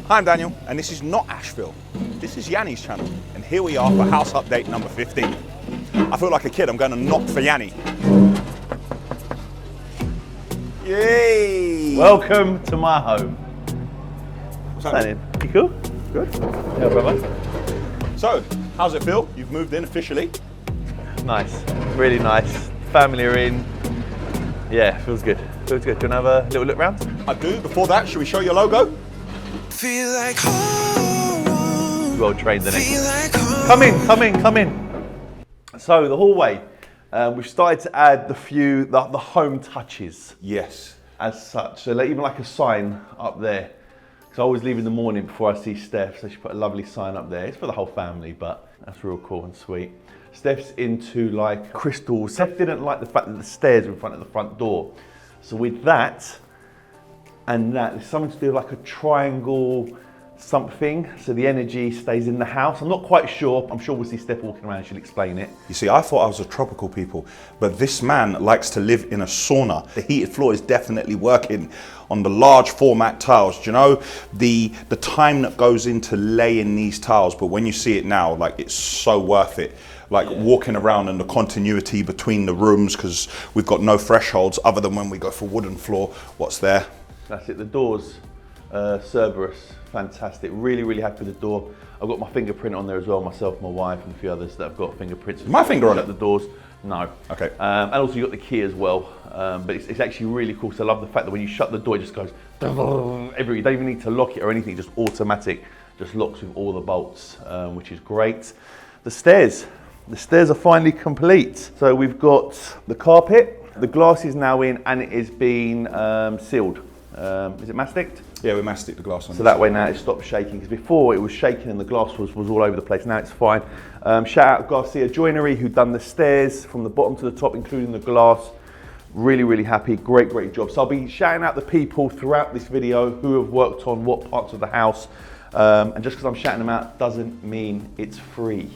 Hi, I'm Daniel, and this is not Asheville. This is Yianni's channel, and here we are for house update number 15. I feel like a kid, I'm going to knock for Yianni. Yay! Welcome to my home. What's happening? You cool? Good. Yeah, brother. So, how's it feel? You've moved in officially. Nice, really nice. Family are in. Yeah, feels good. Feels good. Do you want to have a little look round? I do. Before that, should we show your logo? Feel like home. Well trained, isn't Feel it? like home. Come in, come in, come in. So the hallway, we've started to add the home touches Yes. as such. So even like a sign up there. Because I always leave in the morning before I see Steph, so she put a lovely sign up there. It's for the whole family, but that's real cool and sweet. Steph's into like crystals. Steph didn't like the fact that the stairs were in front of the front door. So with that and that, there's something to do like a triangle something, so the energy stays in the house. I'm not quite sure. I'm sure we'll see Steph walking around and she'll explain it. You see, I thought I was a tropical people, but this man likes to live in a sauna. The heated floor is definitely working on the large format tiles. Do you know the time that goes into laying these tiles? But when you see it now, like, it's so worth it. Like walking around and the continuity between the rooms, because we've got no thresholds other than when we go for wooden floor. What's there? That's it, the doors, Cerberus, fantastic. Really, really happy with the door. I've got my fingerprint on there as well, myself, my wife, and a few others that have got fingerprints. My finger on it? The doors, no. Okay. And also you got the key as well, but it's actually really cool. So I love the fact that when you shut the door, it just goes, you don't even need to lock it or anything, just automatic, just locks with all the bolts, which is great. The stairs are finally complete. So we've got the carpet, the glass is now in and it is being sealed. Is it masticed? Yeah, we mastic the glass on. So that way now it stops shaking, because before it was shaking and the glass was all over the place. Now it's fine. Shout out Garcia Joinery, who done the stairs from the bottom to the top, including the glass. Really, really happy. Great, great job. So I'll be shouting out the people throughout this video who have worked on what parts of the house. And just because I'm shouting them out doesn't mean it's free.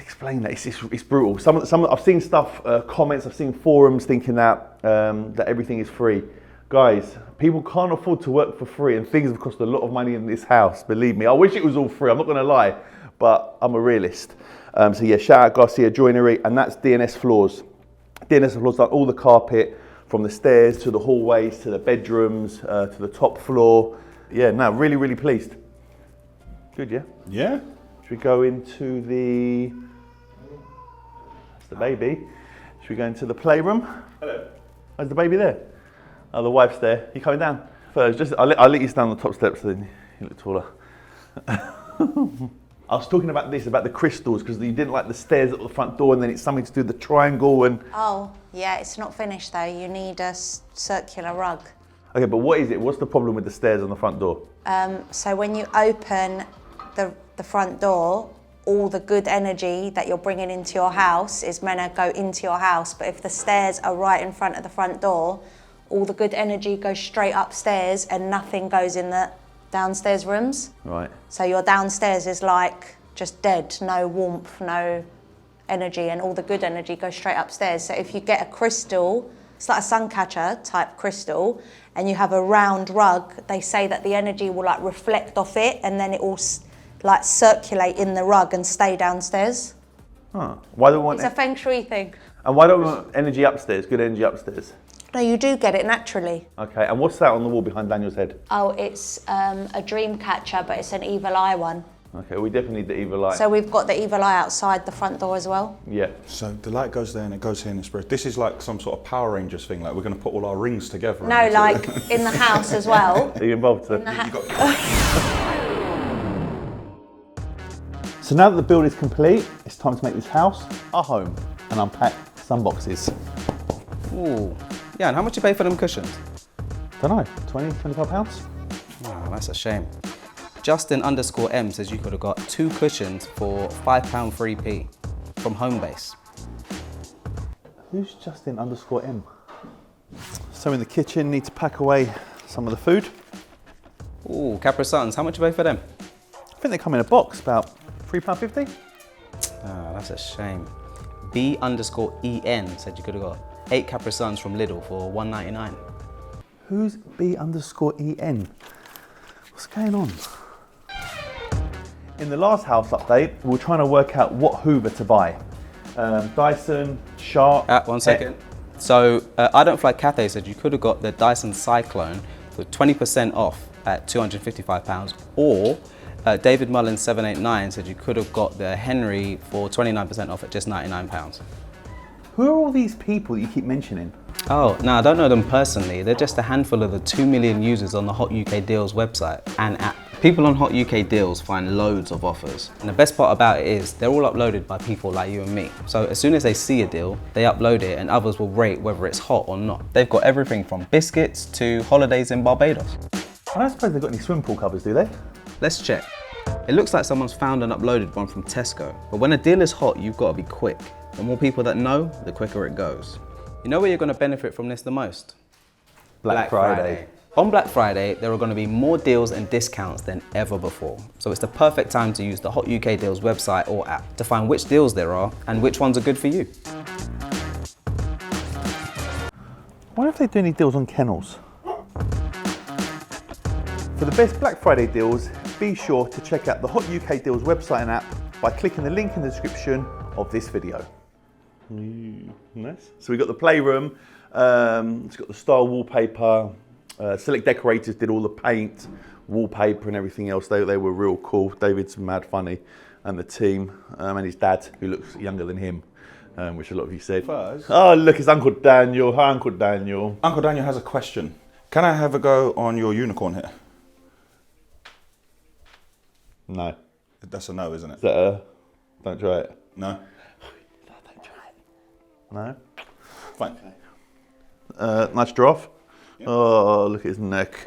Explain that, it's brutal. Some I've seen stuff, comments, I've seen forums thinking that that everything is free. Guys, people can't afford to work for free, and things have cost a lot of money in this house, believe me. I wish it was all free, I'm not gonna lie, but I'm a realist. So yeah, shout out Garcia Joinery, and that's DNS Floors. DNS Floors done all the carpet, from the stairs to the hallways, to the bedrooms, to the top floor. Yeah, no, really, really pleased. Good, yeah? Yeah. Should we go into that's the baby. Should we go into the playroom? Hello. Is the baby there? Oh, the wife's there. You coming down? First, I'll let you stand on the top steps so then you look taller. I was talking about the crystals, because you didn't like the stairs at the front door, and then it's something to do with the triangle and... Oh, yeah, it's not finished though. You need a circular rug. Okay, but what is it? What's the problem with the stairs on the front door? So when you open the front door, all the good energy that you're bringing into your house is meant to go into your house. But if the stairs are right in front of the front door, all the good energy goes straight upstairs and nothing goes in the downstairs rooms. Right. So your downstairs is like just dead, no warmth, no energy, and all the good energy goes straight upstairs. So if you get a crystal, it's like a sun catcher type crystal, and you have a round rug, they say that the energy will like reflect off it, and then it will like circulate in the rug and stay downstairs. Huh. Why do we want It's a feng shui thing. And why don't we want energy upstairs, good energy upstairs? No, you do get it naturally. Okay, and what's that on the wall behind Daniel's head? Oh, it's a dream catcher, but it's an evil eye one. Okay, we definitely need the evil eye. So we've got the evil eye outside the front door as well. Yeah. So the light goes there and it goes here in the spirit. This is like some sort of Power Rangers thing, like we're going to put all our rings together. No, like in the house as well. Are you involved, sir? In So now that the build is complete, it's time to make this house our home and unpack some boxes. Ooh. Yeah, and how much you pay for them cushions? Don't know, 20, 25 pounds? Wow, that's a shame. Justin_M says you could have got 2 cushions for £5 3p from Homebase. Who's Justin_M? So in the kitchen, need to pack away some of the food. Ooh, Capra Suns, how much you pay for them? I think they come in a box, about £3.50. Ah, that's a shame. B_EN said you could have got 8 Capra Suns from Lidl for £1.99. Who's B_EN? What's going on? In the last house update, we were trying to work out what Hoover to buy. Dyson, Shark. 1 second. So I Don't Fly Cathay said you could have got the Dyson Cyclone with 20% off at £255, or David Mullins 789 said you could have got the Henry for 29% off at just £99. Who are all these people that you keep mentioning? Oh, no, I don't know them personally. They're just a handful of the 2 million users on the Hot UK Deals website and app. People on Hot UK Deals find loads of offers. And the best part about it is they're all uploaded by people like you and me. So as soon as they see a deal, they upload it and others will rate whether it's hot or not. They've got everything from biscuits to holidays in Barbados. I don't suppose they've got any swim pool covers, do they? Let's check. It looks like someone's found and uploaded one from Tesco. But when a deal is hot, you've got to be quick. The more people that know, the quicker it goes. You know where you're going to benefit from this the most? Black Friday. On Black Friday, there are going to be more deals and discounts than ever before. So it's the perfect time to use the Hot UK Deals website or app to find which deals there are and which ones are good for you. I wonder if they do any deals on kennels. For the best Black Friday deals, be sure to check out the Hot UK Deals website and app by clicking the link in the description of this video. Nice. So we got the playroom, it's got the style wallpaper, Select Decorators did all the paint, wallpaper and everything else. They were real cool. David's mad funny, and the team, and his dad, who looks younger than him, which a lot of you said. First. Oh look, it's Uncle Daniel. Hi Uncle Daniel. Uncle Daniel has a question. Can I have a go on your unicorn here? No. That's a no, isn't it? Is that a, don't try it? No? Don't try it. No? Fine. Nice giraffe. Yep. Oh, look at his neck.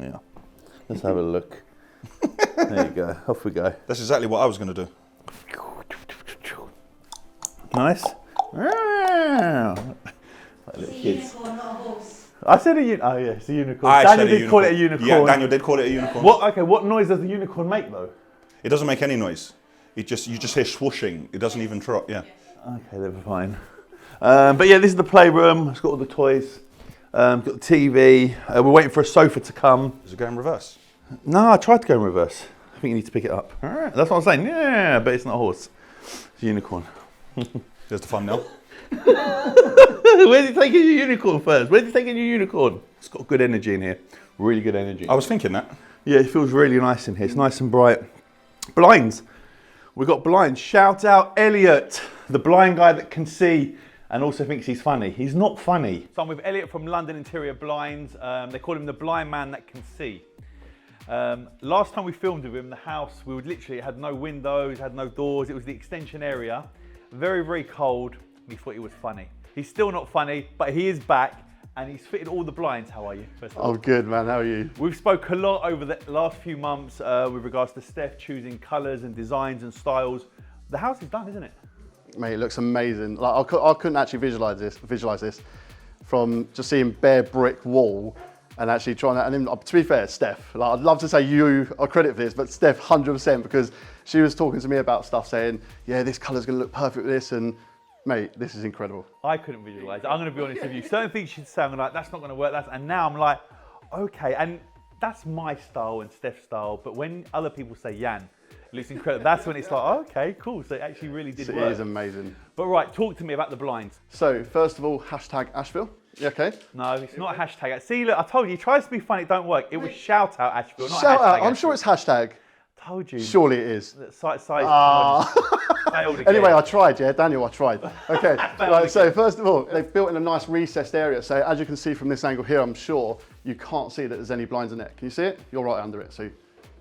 Yeah. Let's have a look. There you go. Off we go. That's exactly what I was going to do. Nice. Like little kids. I said a unicorn. Oh yeah, it's a unicorn. Daniel did call it a unicorn. Yeah, Daniel did call it a unicorn. What noise does the unicorn make though? It doesn't make any noise. You just hear swooshing. It doesn't even trot. Yeah. Okay, they're fine. But yeah, this is the playroom. It's got all the toys. Got the TV. We're waiting for a sofa to come. Does it go in reverse? No, I tried to go in reverse. I think you need to pick it up. All right, that's what I'm saying. Yeah, but it's not a horse. It's a unicorn. There's the thumbnail. Where's he taking your unicorn first? Where's he taking your unicorn? It's got good energy in here. Really good energy. I was thinking that. Yeah, it feels really nice in here. It's nice and bright. Blinds. We've got blinds. Shout out Elliot, the blind guy that can see and also thinks he's funny. He's not funny. So I'm with Elliot from London Interior Blinds. They call him the blind man that can see. Last time we filmed with him, the house, we would literally had no windows, had no doors. It was the extension area. Very, very cold. We thought he was funny. He's still not funny, but he is back and he's fitted all the blinds. How are you? Oh, good, man. How are you? We've spoke a lot over the last few months with regards to Stef choosing colours and designs and styles. The house is done, isn't it? Mate, it looks amazing. Like I couldn't actually visualize this from just seeing bare brick wall and actually trying to, and then, to be fair, Stef, like, I'd love to say you are credit for this, but Stef 100%, because she was talking to me about stuff saying, yeah, this colour's gonna look perfect with this, and mate, this is incredible. I couldn't visualise it. I'm gonna be honest with you. Certain things she'd say, I'm like, that's not gonna work, and now I'm like, okay, and that's my style and Stef's style, but when other people say Yian, it looks incredible. That's when it's like, oh, okay, cool. So it actually really did work. It is amazing. But right, talk to me about the blinds. So first of all, hashtag Asheville. You okay? No, it's not a hashtag. See, look, I told you, he tries to be funny, it don't work. It was shout out Asheville, not Shout out. hashtag I'm sure it's hashtag. Told you. Surely it is. Anyway, I tried, yeah, Daniel, I tried. Okay, right, so first of all, they've built in a nice recessed area. So as you can see from this angle here, I'm sure you can't see that there's any blinds in it. Can you see it? You're right under it, so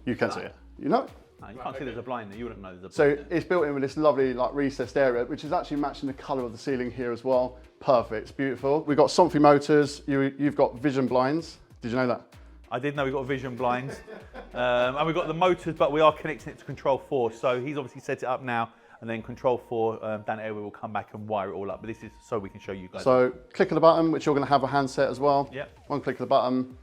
you can see it. You know? No, you can't see there's a blind there. You wouldn't know there's a blind So there. it's built in with this lovely like recessed area, which is actually matching the colour of the ceiling here as well. Perfect, it's beautiful. We've got Somfy motors, you've got vision blinds. Did you know that? I did know we got vision blinds. And we've got the motors, but we are connecting it to Control 4. So he's obviously set it up now, and then Control 4, Dan Airway will come back and wire it all up. But this is so we can show you guys. So click of the button, which you're going to have a handset as well. Yep. One click of the button,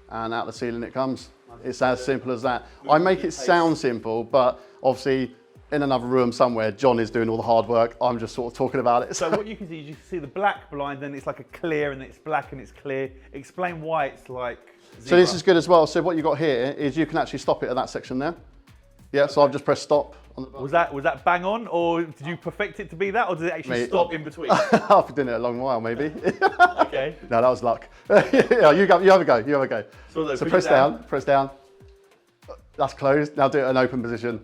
and out the ceiling it comes. It's as simple as that. I make it sound simple, but obviously in another room somewhere, John is doing all the hard work. I'm just sort of talking about it. So what you can see is you can see the black blind, then it's like a clear, and it's black and it's clear. Explain why it's like zebra. So this is good as well. So what you've got here is you can actually stop it at that section there. Yeah, so I've just pressed stop on the button. Was that bang on, or did you perfect it to be that, or did it actually Mate, stop in between? I've been doing it a long while, maybe. Okay. No, that was luck. Yeah, you have a go. You have a go. So Press down. Press down. That's closed. Now do it in an open position.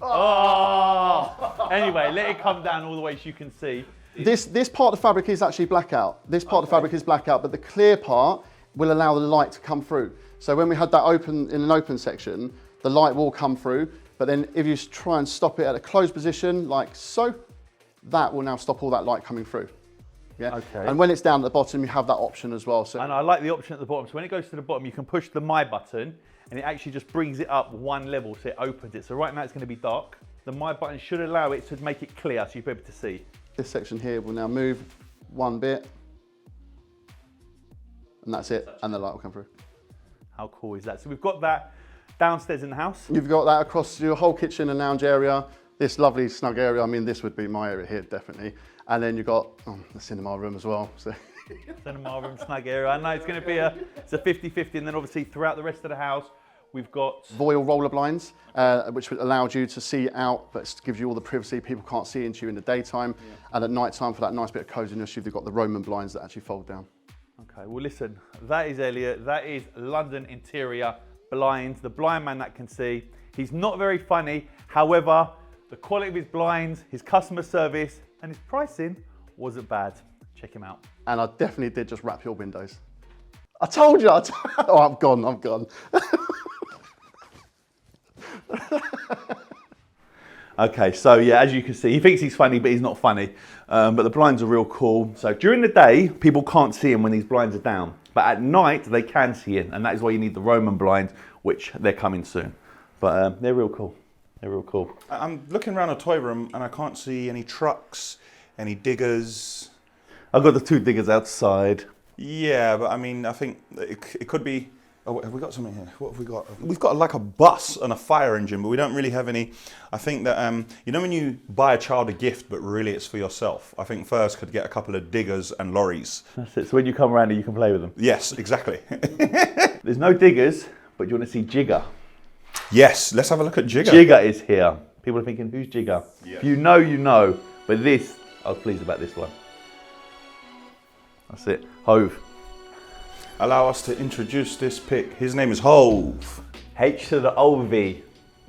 Oh! Anyway, let it come down all the way so you can see. This part of the fabric is actually blackout. This part of the fabric is blackout, but the clear part will allow the light to come through. So when we had that open in an open section, the light will come through, but then if you try and stop it at a closed position, like so, that will now stop all that light coming through. Yeah. Okay. And when it's down at the bottom, you have that option as well. So And I like the option at the bottom. So when it goes to the bottom, you can push the My button, and it actually just brings it up one level, so it opens it. So right now it's going to be dark. The My button should allow it to make it clear, so you'll be able to see. this section here will now move one bit, and that's it, and the light will come through. How cool is that? So we've got that downstairs in the house. You've got that across your whole kitchen and lounge area, this lovely snug area. I mean, this would be my area here, definitely. And then you've got the cinema room as well. So. Cinema room, snug area. I know it's going to be it's a 50-50, and then obviously throughout the rest of the house, we've got Voile roller blinds, which allows you to see out, but gives you all the privacy. People can't see into you in the daytime. Yeah. And at night time, for that nice bit of coziness, you've got the Roman blinds that actually fold down. Okay, well listen, that is Elliot. That is London Interior Blinds, the blind man that can see. He's not very funny. However, the quality of his blinds, his customer service, and his pricing wasn't bad. Check him out. And I definitely did just wrap your windows. I told you. Oh, I'm gone. Okay, so yeah, as you can see, he thinks he's funny, but he's not funny. But the blinds are real cool. So during the day, people can't see him when these blinds are down. But at night, they can see him. And that is why you need the Roman blinds, which they're coming soon. But they're real cool. They're real cool. I'm looking around a toy room and I can't see any trucks, any diggers. I've got the two diggers outside. Yeah, but I mean, I think it could be. Oh, have we got something here? What have we got? We've got like a bus and a fire engine, but we don't really have any. I think that, you know when you buy a child a gift, but really it's for yourself? I think first could get a couple of diggers and lorries. That's it. So when you come around here, you can play with them. Yes, exactly. There's no diggers, but you want to see Jigger. Yes, let's have a look at Jigger. Jigger is here. People are thinking, who's Jigger? Yeah. If you know, you know. But this, I was pleased about this one. That's it. Hove. Allow us to introduce this pick. His name is Hove. H to the O-V.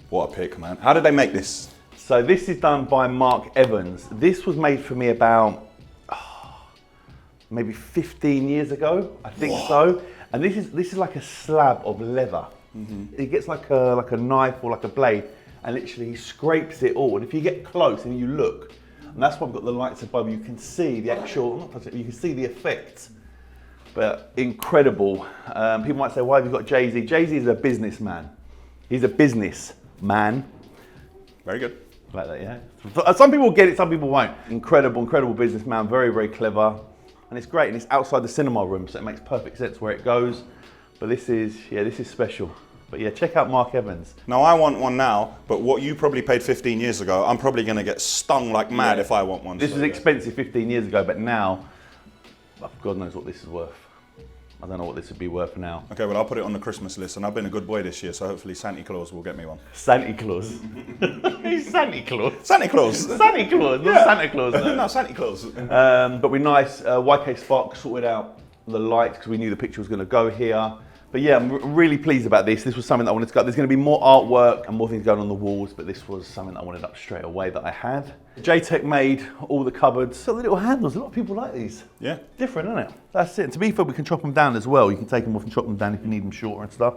What a pick, man. How did they make this? So this is done by Mark Evans. This was made for me about maybe 15 years ago, I think so. And this is like a slab of leather. Mm-hmm. It gets like a knife or like a blade, and literally he scrapes it all. And if you get close and you look, and that's why I've got the lights above, you can see the actual, you can see the effect. But incredible. People might say, why have you got Jay-Z? Jay-Z is a businessman. He's a businessman. Very good. Like that, yeah. Some people get it, some people won't. Incredible, incredible businessman, very, very clever. And it's great, and it's outside the cinema room, so it makes perfect sense where it goes. But this is special. But yeah, check out Mark Evans. Now I want one now, but what you probably paid 15 years ago, I'm probably gonna get stung like mad if I want one. This is expensive 15 years ago, but now, God knows what this is worth. I don't know what this would be worth now. Okay, well I'll put it on the Christmas list, and I've been a good boy this year, so hopefully Santa Claus will get me one. Santa Claus. He's Santa Claus. Santa Claus. Santa Claus, not Santa Claus. No, no Santa Claus. But we're nice. YK Spark sorted out the light because we knew the picture was going to go here. But yeah, I'm really pleased about this. This was something that I wanted to go. There's going to be more artwork and more things going on the walls, but this was something that I wanted up straight away that I had. JTech made all the cupboards. So the little handles, a lot of people like these. Yeah. Different, isn't it? That's it. And to be fair, we can chop them down as well. You can take them off and chop them down if you need them shorter and stuff.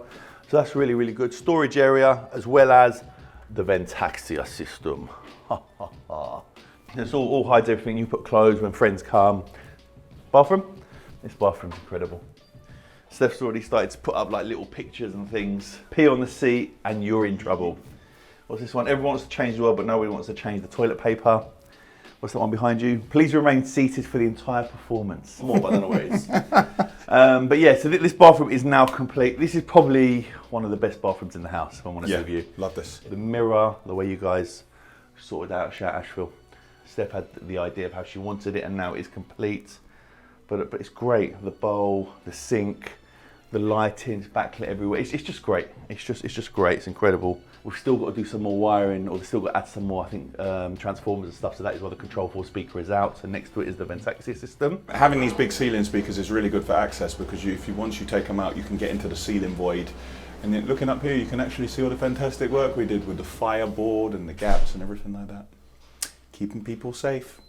So that's really, really good. Storage area, as well as the Ventaxia system. This all hides everything. You put clothes when friends come. Bathroom? This bathroom's incredible. Stef's already started to put up like little pictures and things. Pee on the seat and you're in trouble. What's this one? Everyone wants to change the world, but nobody wants to change the toilet paper. What's that one behind you? Please remain seated for the entire performance. More, but I don't know where it is. But yeah, so this bathroom is now complete. This is probably one of the best bathrooms in the house, if I'm honest with you. Love this. The mirror, the way you guys sorted out Shout Asheville. Steph had the idea of how she wanted it, and now it is complete. But it's great. The bowl, the sink, The lighting's backlit everywhere. It's just great. It's just great. It's incredible. We've still got to do some more wiring, or we've still got to add some more, I think, transformers and stuff. So that is why the Control 4 speaker is out. So next to it is the Ventaxis system. Having these big ceiling speakers is really good for access, because once you take them out, you can get into the ceiling void. And then looking up here, you can actually see all the fantastic work we did with the fireboard and the gaps and everything like that. Keeping people safe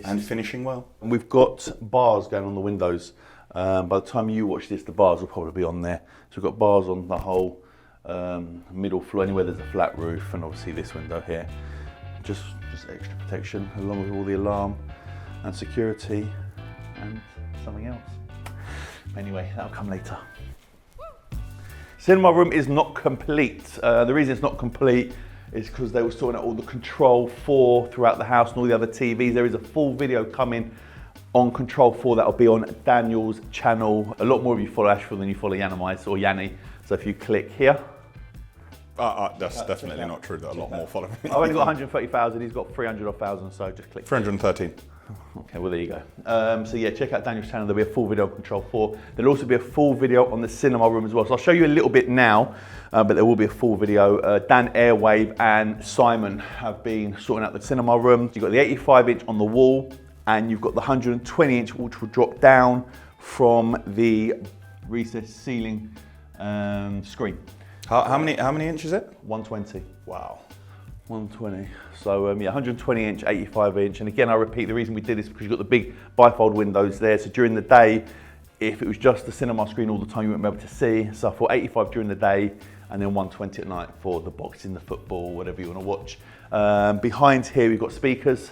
and finishing well. And we've got bars going on the windows. By the time you watch this, the bars will probably be on there. So we've got bars on the whole middle floor, anywhere there's a flat roof, and obviously this window here. Just extra protection, along with all the alarm and security and something else. Anyway, that'll come later. Cinema room is not complete. The reason it's not complete is because they were sorting out all the Control 4 throughout the house and all the other TVs. There is a full video coming on Control 4 that'll be on Daniel's channel. A lot more of you follow Ashfield than you follow YIANNIMIZE or Yianni. So if you click here. That's definitely not true, that a lot more follow me. I've only got 130,000, he's got 300,000, so just click. 313. Okay, well there you go. So yeah, check out Daniel's channel. There'll be a full video on Control 4. There'll also be a full video on the cinema room as well. So I'll show you a little bit now, but there will be a full video. Dan Airwave and Simon have been sorting out the cinema room. You've got the 85-inch on the wall, and you've got the 120-inch, which will drop down from the recessed ceiling screen. How many inches is it? 120. Wow. 120. So yeah, 120-inch, 85-inch. And again, I repeat, the reason we did this is because you've got the big bifold windows there. So during the day, if it was just the cinema screen all the time, you wouldn't be able to see. So for 85 during the day, and then 120 at night for the boxing, the football, whatever you want to watch. Behind here, we've got speakers.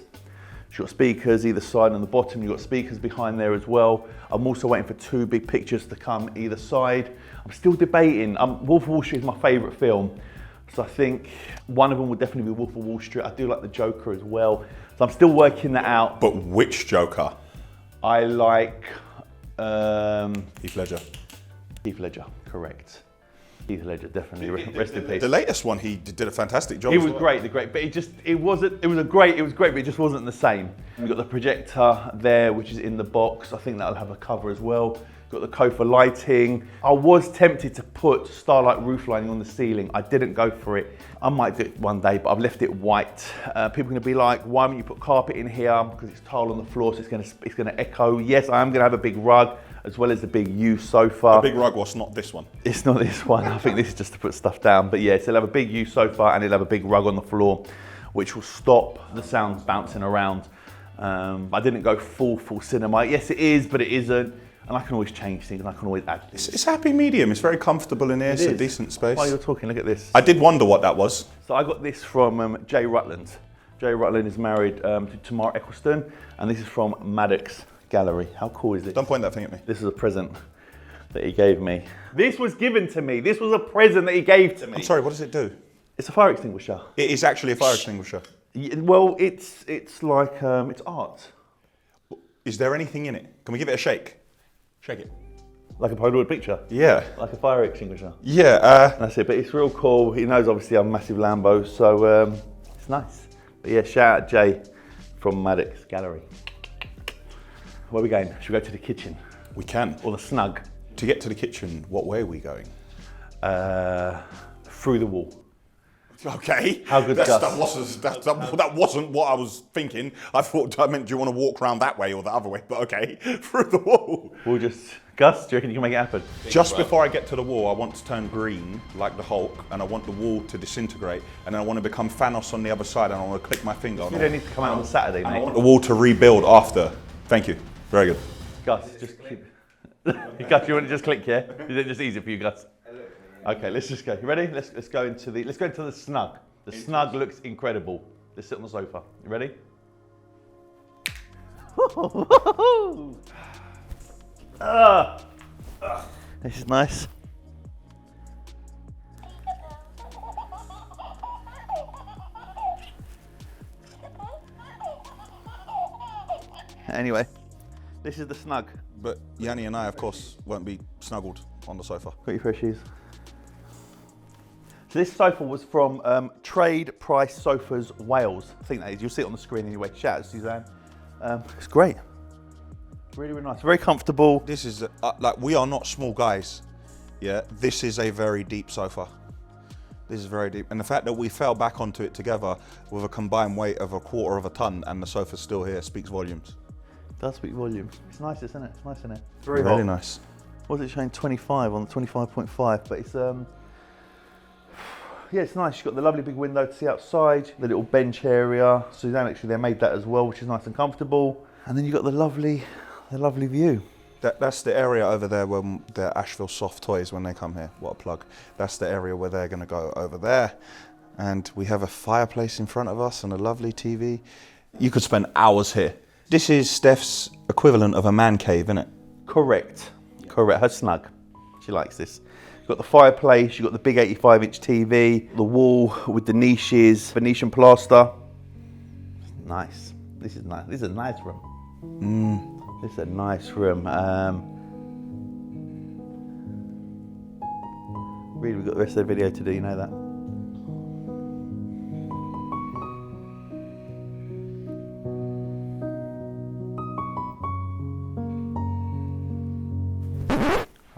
You've got speakers either side and the bottom. You've got speakers behind there as well. I'm also waiting for two big pictures to come either side. I'm still debating. Wolf of Wall Street is my favourite film. So I think one of them will definitely be Wolf of Wall Street. I do like the Joker as well. So I'm still working that out. But which Joker? I like... Heath Ledger. Heath Ledger, correct. Heath Ledger, definitely. Rest in peace. The latest one, he did a fantastic job. He was great, but it was great, but it just wasn't the same. We've got the projector there, which is in the box. I think that'll have a cover as well. Got the Kofa lighting. I was tempted to put starlight roof lining on the ceiling. I didn't go for it. I might do it one day, but I've left it white. People are gonna be like, why don't you put carpet in here? Because it's tile on the floor, so it's gonna echo. Yes, I am gonna have a big rug, as well as a big U sofa. A big rug was not this one. It's not this one. I think this is just to put stuff down. But yeah, so it'll have a big U sofa and it'll have a big rug on the floor, which will stop the sound bouncing around. I didn't go full cinema. Yes, it is, but it isn't. And I can always change things, and I can always add things. It's a happy medium. It's very comfortable in here. It's a decent space. While you're talking, look at this. I did wonder what that was. So I got this from Jay Rutland. Jay Rutland is married to Tamar Eccleston, and this is from Maddox Gallery. How cool is this? Don't point that thing at me. This is a present that he gave me. This was given to me. This was a present that he gave to me. I'm sorry, what does it do? It's a fire extinguisher. It is actually a fire extinguisher. Well, it's like, it's art. Is there anything in it? Can we give it a shake? Shake it. Like a Polaroid picture? Yeah. Like a fire extinguisher? Yeah. That's it, but it's real cool. He knows obviously I'm a massive Lambo, so it's nice. But yeah, shout out Jay from Maddox Gallery. Where are we going? Should we go to the kitchen? We can. Or the snug? To get to the kitchen, what way are we going? Through the wall. Okay. How good, Gus? That wasn't what I was thinking. I meant, do you want to walk around that way or the other way? But okay, through the wall. We'll just... Gus, do you reckon you can make it happen? Just before I get to the wall, I want to turn green, like the Hulk, and I want the wall to disintegrate, and then I want to become Thanos on the other side, and I want to click my finger on it. You don't need to come out on Saturday, mate. I want the wall to rebuild after. Thank you. Very good. Gus, just keep... Gus, you want to just click, yeah? Is it just easier for you, Gus? Okay, let's just go. You ready? Let's go into the snug. The snug looks incredible. Let's sit on the sofa. You ready? This is nice. Anyway, this is the snug. But Yianni and I, of course, won't be snuggled on the sofa. Got your fresh shoes. So this sofa was from Trade Price Sofas Wales. I think that is. You'll see it on the screen anyway. Shout out to Suzanne. It's great. Really, really nice. Very comfortable. This is like, we are not small guys. Yeah, this is a very deep sofa. This is very deep. And the fact that we fell back onto it together with a combined weight of 1/4 of a ton and the sofa's still here speaks volumes. It does speak volumes. It's nice, isn't it? It's nice, isn't it? It's Very hot. nice. What was it showing? 25 on 25.5, but it's yeah, it's nice. You've got the lovely big window to see outside, the little bench area. Suzanne actually they made that as well, which is nice and comfortable. And then you've got the lovely view. That's the area over there when the Asheville Soft Toys, when they come here, what a plug. That's the area where they're gonna go over there. And we have a fireplace in front of us and a lovely TV. You could spend hours here. This is Stef's equivalent of a man cave, isn't it? Correct. Her snug. She likes this. You've got the fireplace, you've got the big 85-inch TV, the wall with the niches, Venetian plaster. Nice. This is nice. This is a nice room. This is a nice room. Really, we've got the rest of the video to do, you know that?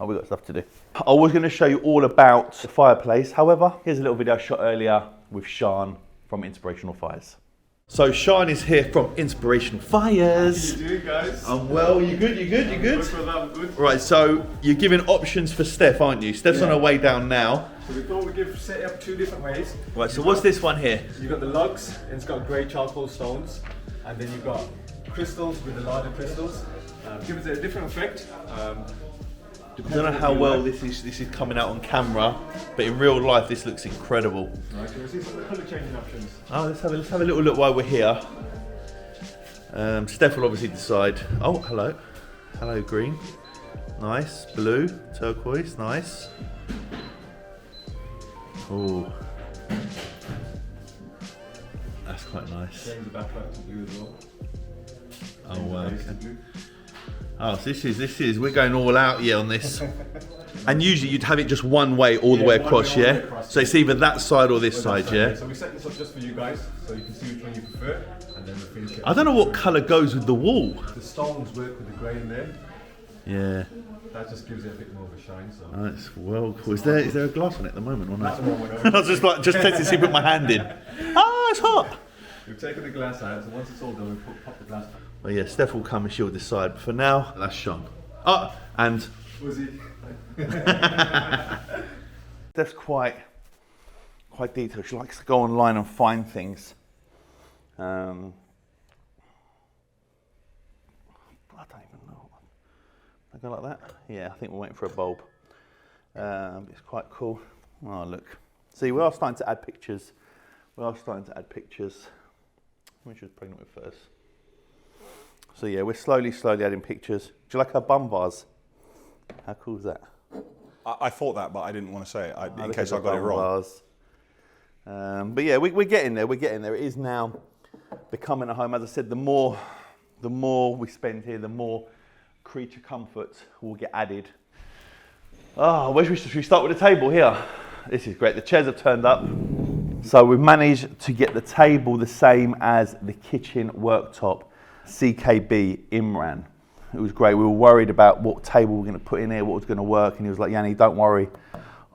Oh, we've got stuff to do. I was going to show you all about the fireplace. However, here's a little video I shot earlier with Sean from Inspirational Fires. So Sean is here from Inspirational Fires. How you doing, guys? I'm well. You good? You good? You good? I'm good. Right. So you're giving options for Steph, aren't you? Steph's on her way down now. So we thought we'd set it up 2 different ways. Right. So what's this one here? You got the lugs, and it's got grey charcoal stones, and then you've got crystals with the larger crystals. Gives it a different effect. I don't know how well this is coming out on camera, but in real life this looks incredible. Right, can we see some of the colour changing options? Oh, let's have a little look while we're here. Steph will obviously decide. Oh, hello. Hello, green. Nice. Blue, turquoise, nice. Oh. That's quite nice. Change the backlight to blue as well. Oh, wow. Base to blue. Oh, so this is, we're going all out, yeah, on this. And usually you'd have it just one way all the way across, all the way yeah? across, So it's either that side or this Or side, that yeah? So we set this up just for you guys, so you can see which one you prefer, and then we'll finish it. I don't know what colour goes with the wall. The stones work with the grey in there. Yeah, That just gives it a bit more of a shine. So. that's well cool. Is there a glass on it at the moment or not? At the moment, I was just testing to see, put my hand in. Ah, it's hot. We've taken the glass out, so once it's all done, we pop the glass back. Well, yeah, Steph will come and she'll decide. But for now, that's Sean. Oh, and Was it? Steph's quite detailed. She likes to go online and find things. I don't even know. I go like that? Yeah, I think we're waiting for a bulb. It's quite cool. Oh, look. See, we are starting to add pictures. Which she was pregnant with first. So yeah, we're slowly adding pictures. Do you like our bum vase? How cool is that? I thought that, but I didn't want to say it in Look case at I the got it bum wrong. vase. But yeah, we're getting there. It is now becoming a home. As I said, the more we spend here, the more creature comfort will get added. Oh, should we start with the table here? This is great. The chairs have turned up. So we've managed to get the table the same as the kitchen worktop, CKB Imran. It was great. We were worried about what table we were going to put in here, what was going to work, and he was like, Yianni, don't worry,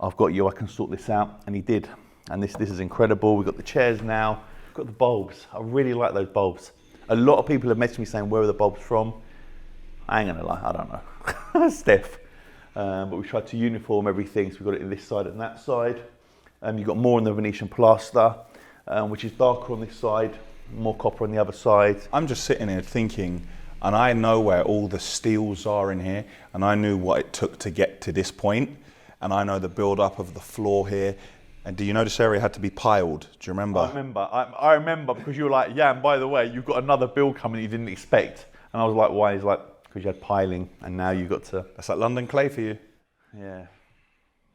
I've got you, I can sort this out. And he did. And this is incredible. We've got the chairs now, we've got the bulbs. I really like those bulbs. A lot of people have messaged me saying, where are the bulbs from? I ain't gonna lie, I don't know. Steph. But we tried to uniform everything, so we've got it in this side and that side. You've got more on the Venetian plaster, which is darker on this side, more copper on the other side. I'm just sitting here thinking, and I know where all the steels are in here, and I knew what it took to get to this point, and I know the build-up of the floor here. And do you know this area had to be piled? Do you remember? I remember because you were like, yeah, and by the way, you've got another bill coming you didn't expect. And I was like, why? He's like, because you had piling, and now you've got to... That's like London clay for you. Yeah,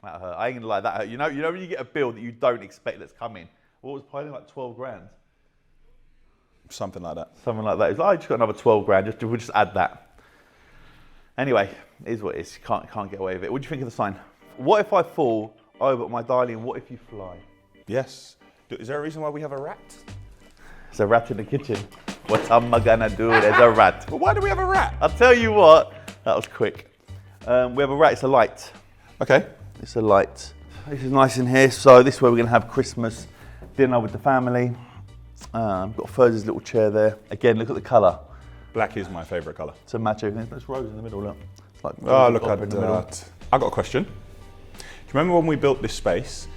that hurt. I ain't gonna lie, that hurt. You know when you get a bill that you don't expect that's coming. What was piling, like 12 grand? Something like that. Something like that. It's like, I just got another 12 grand, we'll just add that. Anyway, it is what it is. You can't get away with it. What do you think of the sign? What if I fall over, my darling, what if you fly? Yes. Is there a reason why we have a rat? There's a rat in the kitchen. What am I gonna do? There's a rat. But why do we have a rat? I'll tell you what, that was quick. We have a rat, it's a light. Okay. It's a light. This is nice in here. So this is where we're gonna have Christmas dinner with the family. Got Thursday's little chair there. Again, look at the colour. Black is my favourite colour. To match everything. There's rose in the middle, look. It's like Oh, look at in the middle. that. I got a question. Do you remember when we built this space,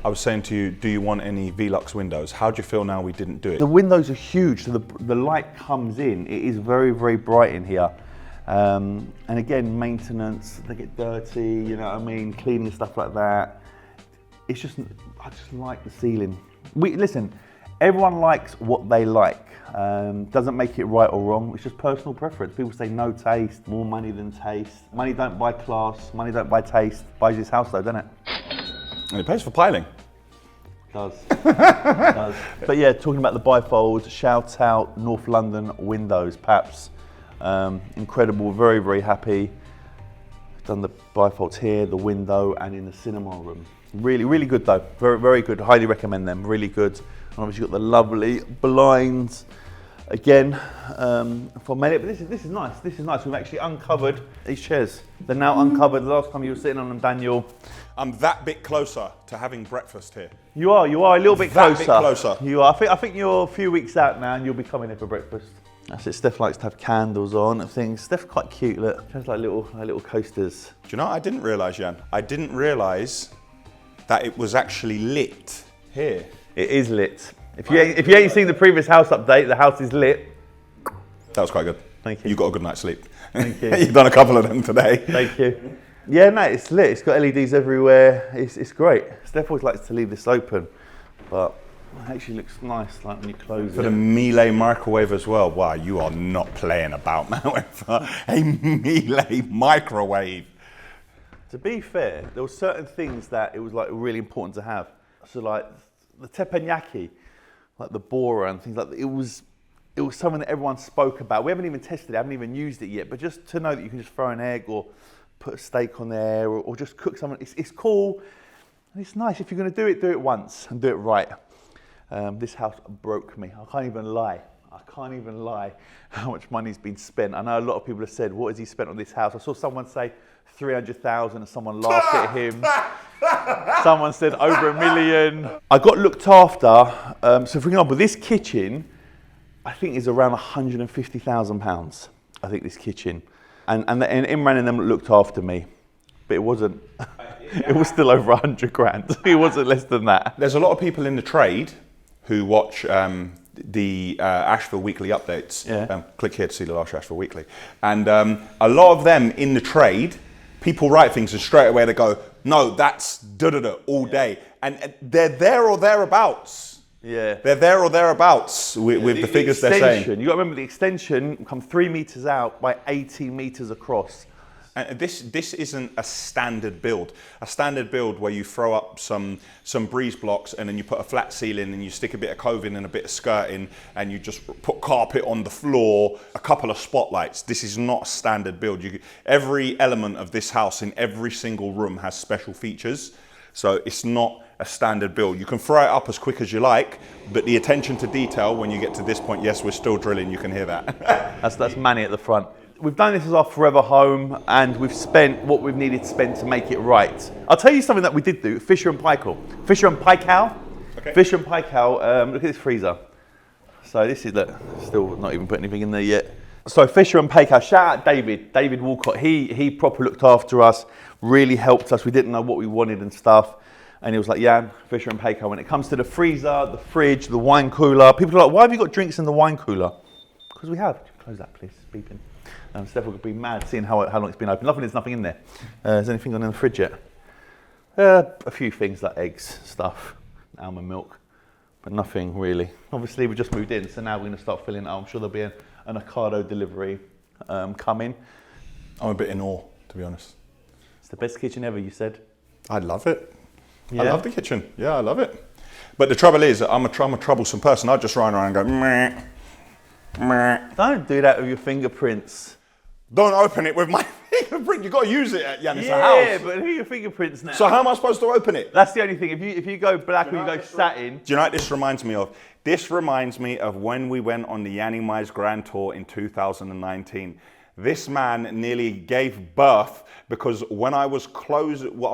I was saying to you, do you want any Velux windows? How do you feel now we didn't do it? The windows are huge, so the light comes in. It is very, very bright in here. And again, maintenance, they get dirty, you know what I mean, cleaning stuff like that. It's just, I just like the ceiling. Listen, everyone likes what they like. Doesn't make it right or wrong, it's just personal preference. People say no taste, more money than taste. Money don't buy class, money don't buy taste. Buys this house though, doesn't it? And it pays for piling. Does. Does. But yeah, talking about the bifolds, shout out North London Windows, Paps. Incredible, very, very happy. Done the bifolds here, the window, and in the cinema room. Really, really good though. Very, very good. Highly recommend them. Really good. And obviously you've got the lovely blinds again for many. But this is nice. This is nice. We've actually uncovered these chairs. They're now uncovered. The last time you were sitting on them, Daniel. I'm that bit closer to having breakfast here. You are a little bit That closer. bit closer. You are. I think you're a few weeks out now and you'll be coming here for breakfast. That's it. Steph likes to have candles on and things. Steph's quite cute, look. She has like little coasters. Do you know what I didn't realise, Yian? I didn't realise that it was actually lit here. It is lit. If you ain't seen the previous house update, the house is lit. That was quite good. Thank you. You got a good night's sleep. Thank you. You've done a couple of them today. Thank you. Yeah, no, it's lit. It's got LEDs everywhere. It's great. Steph always likes to leave this open, but it actually looks nice like when you close For it. the Miele microwave as well. Wow, you are not playing about, man, with a Miele microwave. To be fair, there were certain things that it was like really important to have. So like the teppanyaki, like the bora and things like that. It was something that everyone spoke about. We haven't even tested it, I haven't even used it yet, but just to know that you can just throw an egg or put a steak on there or just cook something, it's cool and it's nice. If you're going to do it once and do it right. This house broke me. I can't even lie how much money's been spent. I know a lot of people have said, what has he spent on this house? I saw someone say 300,000 and someone laughed at him. Someone said over $1 million. I got looked after. So for example, this kitchen, I think is around £150,000. I think this kitchen. And Imran and them looked after me, but it wasn't. It was still over 100 grand. It wasn't less than that. There's a lot of people in the trade who watch the Asheville Weekly updates. Yeah. Click here to see the last Asheville Weekly. And a lot of them in the trade, people write things and straight away they go, no, that's da-da-da all day. And they're there or thereabouts. Yeah. They're there or thereabouts with the figures they're saying. You got to remember the extension come 3 meters out by 18 meters across. And this isn't a standard build. A standard build where you throw up some breeze blocks and then you put a flat ceiling and you stick a bit of coving and a bit of skirting and you just put carpet on the floor, a couple of spotlights. This is not a standard build. Every element of this house in every single room has special features. So it's not a standard build. You can throw it up as quick as you like, but the attention to detail when you get to this point, yes, we're still drilling, you can hear that. That's Manny at the front. We've done this as our forever home and we've spent what we've needed to spend to make it right. I'll tell you something that we did do, Fisher and Paykel. Fisher and Paykel. Okay. Fisher and Paykel, look at this freezer. So this is, look, still not even put anything in there yet. So Fisher and Paykel, shout out David Walcott. He properly looked after us, really helped us. We didn't know what we wanted and stuff. And he was like, Yian, Fisher and Paykel. When it comes to the freezer, the fridge, the wine cooler, people are like, why have you got drinks in the wine cooler? Because we have. Close that, please. Beeping. Steph will be mad seeing how long it's been open. There's nothing in there. Is anything gone in the fridge yet? A few things like eggs, stuff, almond milk, but nothing really. Obviously, we just moved in, so now we're going to start filling it up. I'm sure there'll be an Ocado delivery coming. I'm a bit in awe, to be honest. It's the best kitchen ever, you said? I love it. Yeah. I love the kitchen. Yeah, I love it. But the trouble is, I'm a troublesome person. I just run around and go, meh, meh. Don't do that with your fingerprints. Don't open it with my fingerprint. You've got to use it at Yianni's house. Yeah, but who are your fingerprints now? So how am I supposed to open it? That's the only thing. If you go black or you go satin. Do you know what this reminds me of? This reminds me of when we went on the YIANNIMIZE Grand Tour in 2019. This man nearly gave birth because when I was I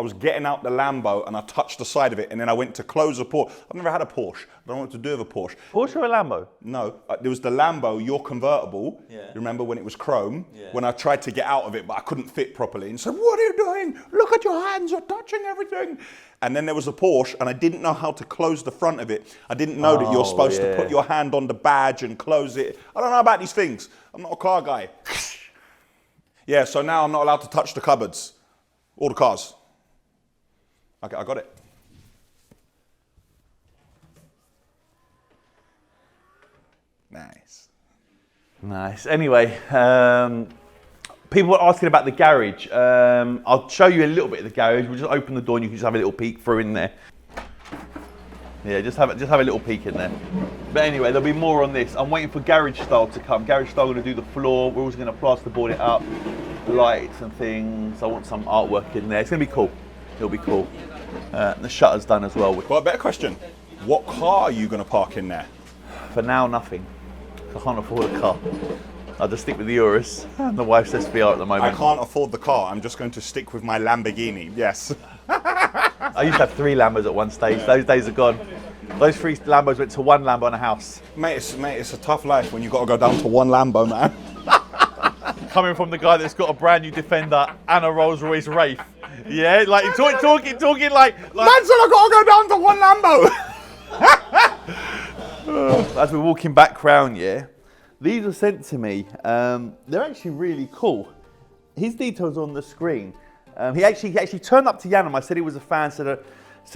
was getting out the Lambo and I touched the side of it, and then I went to close a Porsche. I've never had a Porsche. I don't know what to do with a Porsche. Porsche or a Lambo? No, there was the Lambo, your convertible. Yeah. You remember when it was chrome? Yeah. When I tried to get out of it, but I couldn't fit properly. And said, "What are you doing? Look at your hands, you're touching everything." And then there was a Porsche, and I didn't know how to close the front of it. I didn't know that you're supposed to put your hand on the badge and close it. I don't know about these things. I'm not a car guy. Yeah, so now I'm not allowed to touch the cupboards. All the cars. Okay, I got it. Nice. Nice. Anyway, people were asking about the garage. I'll show you a little bit of the garage. We'll just open the door and you can just have a little peek through in there. Yeah, just have a little peek in there. But anyway, there'll be more on this. I'm waiting for Garage Style to come. Garage Style are going to do the floor. We're also going to plasterboard it up, lights and things. I want some artwork in there. It's going to be cool. It'll be cool. The shutter's done as well. Well, a better question. What car are you going to park in there? For now, nothing. I can't afford a car. I'll just stick with the Urus and the wife's SVR at the moment. I can't afford the car. I'm just going to stick with my Lamborghini. Yes. I used to have 3 Lambos at one stage. Those days are gone. Those 3 Lambos went to 1 Lambo and a house. Mate, it's a tough life when you've got to go down to 1 Lambo, man. Coming from the guy that's got a brand new Defender and a Rolls Royce Wraith. Yeah, like talking like... Man said I got to go down to 1 Lambo. As we're walking back round, yeah, these were sent to me. They're actually really cool. His details on the screen. He actually turned up to Yianni. I said he was a fan, said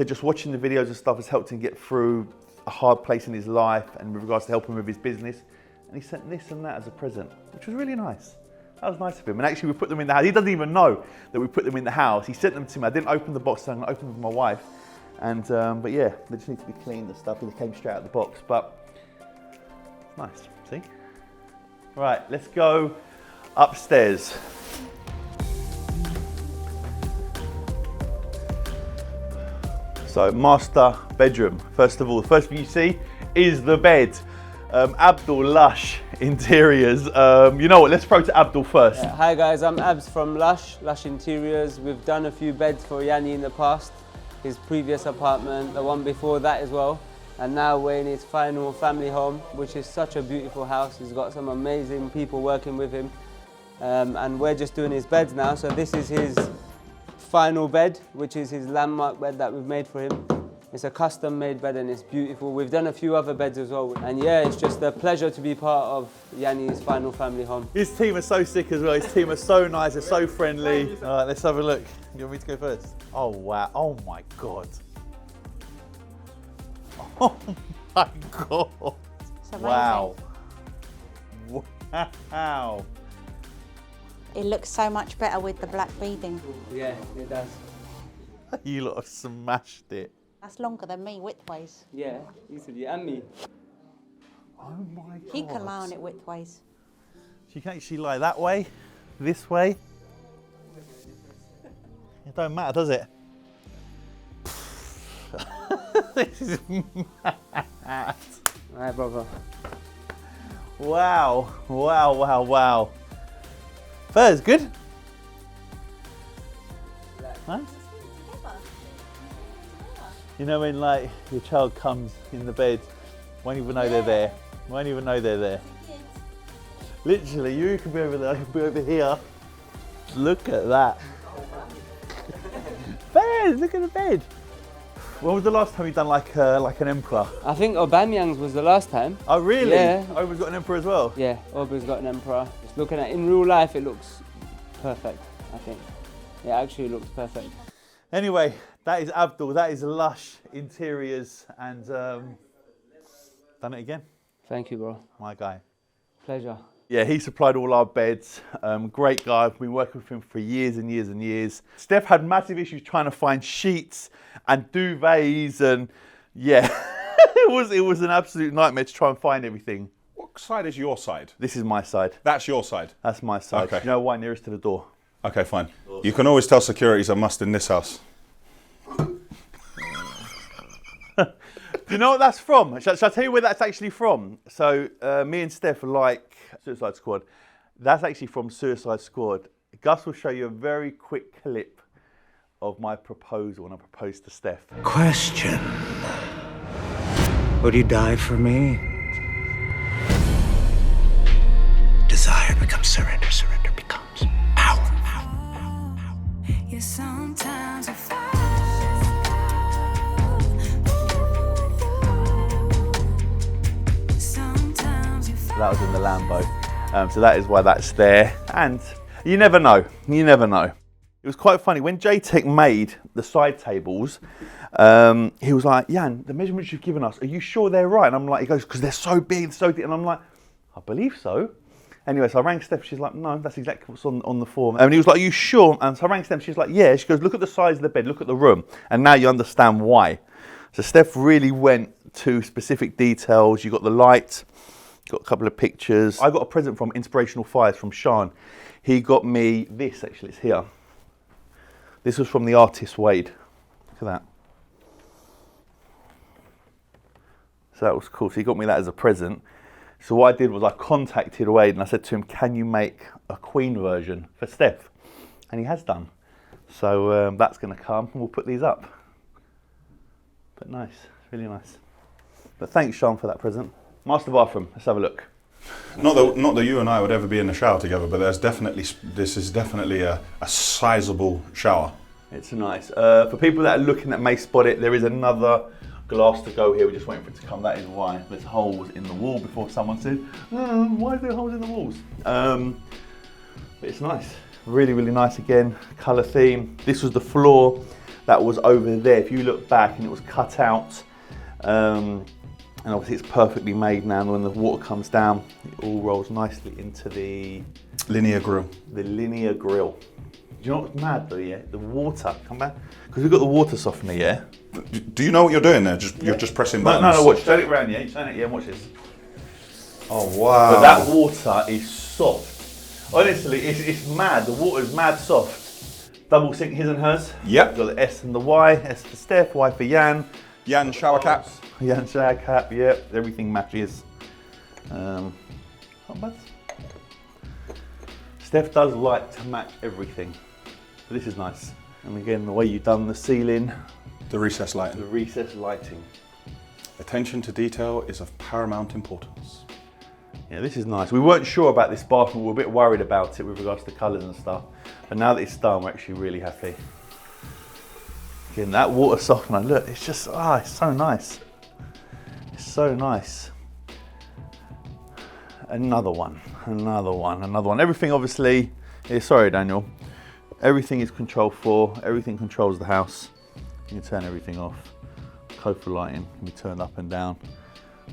just watching the videos and stuff has helped him get through a hard place in his life and with regards to helping with his business. And he sent this and that as a present, which was really nice. That was nice of him. And actually we put them in the house. He doesn't even know that we put them in the house. He sent them to me. I didn't open the box, so I'm going to open them with my wife. And but yeah, they just need to be cleaned and stuff. They came straight out of the box, but nice. See? Right, let's go upstairs. So, master bedroom. First of all, the first thing you see is the bed. Abdul Lush Interiors. You know what? Let's throw to Abdul first. Yeah. Hi guys, I'm Abs from Lush Interiors. We've done a few beds for Yianni in the past. His previous apartment, the one before that as well. And now we're in his final family home, which is such a beautiful house. He's got some amazing people working with him. And we're just doing his beds now. So this is his final bed, which is his landmark bed that we've made for him. It's a custom made bed and it's beautiful. We've done a few other beds as well. And yeah, it's just a pleasure to be part of Yianni's final family home. His team are so sick as well. His team are so nice, they're so friendly. All right, let's have a look. You want me to go first? Oh wow, oh my God. Oh my God. Wow. Wow. It looks so much better with the black beading. Yeah, it does. You lot have smashed it. That's longer than me widthways. Yeah, easily. And me. Oh my God. He can lie on it widthways. You can actually lie that way, this way. It don't matter, does it? This is mad. Alright, brother. Wow, wow, wow, wow. Furs, good? Nice. You know when like your child comes in the bed, won't even know they're there. Won't even know they're there. Literally, you could be over there, I could be over here. Look at that. Furs, look at the bed. When was the last time you done like an emperor? I think Aubameyang's was the last time. Oh really? Yeah. Aubrey's got an emperor as well? Yeah, Aubrey's got an emperor. Just looking at in real life, it looks perfect, I think. It actually looks perfect. Anyway, that is Abdul, that is Lush Interiors, and done it again. Thank you, bro. My guy. Pleasure. Yeah, he supplied all our beds. Great guy. I've been working with him for years and years and years. Steph had massive issues trying to find sheets and duvets, and yeah, it was an absolute nightmare to try and find everything. What side is your side? This is my side. That's your side. That's my side. Okay. You know why? Nearest to the door. Okay, fine. You can always tell security's a must in this house. Do you know what that's from? Shall I tell you where that's actually from? So me and Steph are like Suicide Squad. That's actually from Suicide Squad. Gus will show you a very quick clip of my proposal when I proposed to Stef. Question. Would you die for me? Desire becomes surrender, surrender becomes power. Yeah, sometimes I fall. Sometimes you fall. That was in the Lambo. So that is why that's there. And you never know. You never know. It was quite funny. When JTech made the side tables, he was like, Yian, the measurements you've given us, are you sure they're right? And I'm like, he goes, because they're so big, so deep. And I'm like, I believe so. Anyway, so I rang Steph. She's like, no, that's exactly what's on the form. And he was like, are you sure? And so I rang Steph. She's like, yeah. She goes, look at the size of the bed, look at the room. And now you understand why. So Steph really went to specific details. You got the light, got a couple of pictures. I got a present from Inspirational Fires from Sean. He got me this, actually, it's here. This was from the artist Wade. Look at that. So that was cool. So he got me that as a present. So what I did was I contacted Wade and I said to him, can you make a Queen version for Steph? And he has done. So that's going to come and we'll put these up. But nice, really nice. But thanks, Sean, for that present. Master bathroom, let's have a look. Not that you and I would ever be in the shower together, but this is definitely a sizable shower. It's nice. For people that are looking that may spot it, there is another glass to go here. We're just waiting for it to come. That is why there's holes in the wall before someone said, why is there holes in the walls? But it's nice. Really, really nice again. Colour theme. This was the floor that was over there. If you look back and it was cut out, and obviously it's perfectly made now, and when the water comes down, it all rolls nicely into the Linear grill. The linear grill. Do you know what's mad though, yeah? The water, come back. Because we've got the water softener, yeah? Do you know what you're doing there? You're just pressing buttons? No, watch, turn it around, yeah? Turn it, yeah, watch this. Oh, wow. But that water is soft. Honestly, it's mad. The water's mad soft. Double sink his and hers. Yep. Got the S and the Y. S for Steph, Y for Yian. Yian shower cap. Yian shower cap, yep. Everything matches. Not bad. Steph does like to match everything. But this is nice. And again, the way you've done the ceiling. The recessed lighting. The recessed lighting. Attention to detail is of paramount importance. Yeah, this is nice. We weren't sure about this bathroom. We were a bit worried about it with regards to colours and stuff. But now that it's done, we're actually really happy. Again, that water softener, look, it's just, it's so nice. It's so nice. Another one. Everything obviously, sorry Daniel, everything is control 4, everything controls the house. You can turn everything off. Code for lighting can be turned up and down,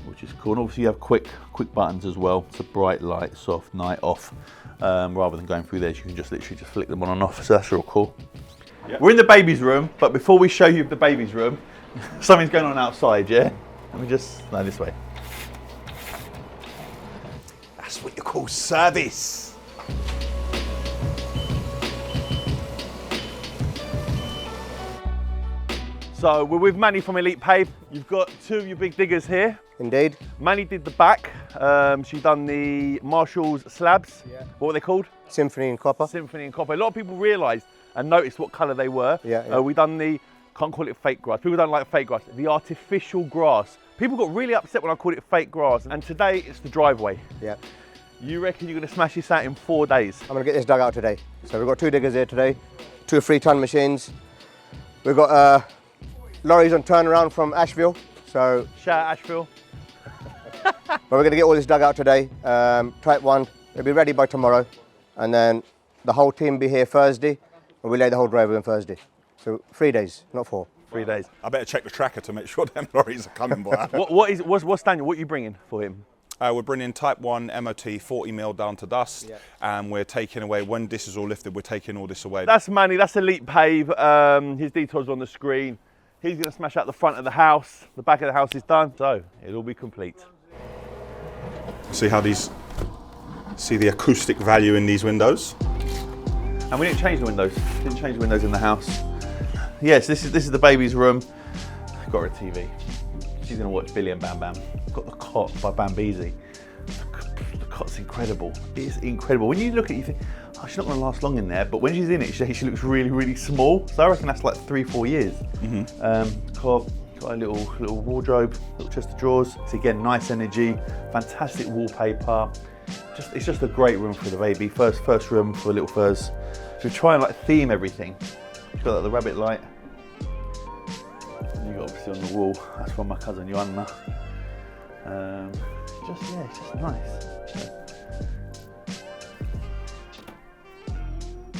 which is cool. And obviously you have quick buttons as well. It's a bright, light, soft, night, off. Rather than going through there, you can just literally just flick them on and off. So that's real cool. Yep. We're in the baby's room, but before we show you the baby's room, something's going on outside, yeah? Let me just, no, this way. That's what you call service. So we're with Manny from Elite Pave. You've got 2 of your big diggers here. Indeed. Manny did the back. She's done the Marshall's slabs. Yeah. What were they called? Symphony and Copper. Symphony and Copper. A lot of people realised and noticed what colour they were. Yeah. We done the, can't call it fake grass. People don't like fake grass. The artificial grass. People got really upset when I called it fake grass. And today it's the driveway. Yeah. You reckon you're going to smash this out in 4 days? I'm going to get this dug out today. So we've got 2 diggers here today, 2 3-ton machines. We've got lorries on turnaround from Asheville. So shout out Asheville. But we're going to get all this dug out today. Type 1, it'll be ready by tomorrow. And then the whole team will be here Thursday. And we lay the whole driveway on Thursday. So 3 days, not 4. 3 days. I better check the tracker to make sure them lorries are coming, boy. What's Daniel, what are you bringing for him? We're bringing type 1 MOT 40mm down to dust, and we're taking away, when this is all lifted, we're taking all this away. That's Manny, that's Elite Pave. His details on the screen. He's going to smash out the front of the house. The back of the house is done, so it'll be complete. See how see the acoustic value in these windows? And we didn't change the windows. Didn't change the windows in the house. Yes, this is the baby's room. Got her a TV. She's going to watch Billy and Bam Bam. Got the cot by Bambeezy. The cot's incredible. It's incredible. When you look at it, you think, oh, she's not going to last long in there. But when she's in it, she looks really, really small. So I reckon that's like 3-4 years. Cot, got a little wardrobe, little chest of drawers. So again, nice energy, fantastic wallpaper. It's just a great room for the baby. First room for little furs. So we try and like theme everything. You've got like, the rabbit light. And you got obviously on the wall. That's from my cousin Yianni. It's just nice.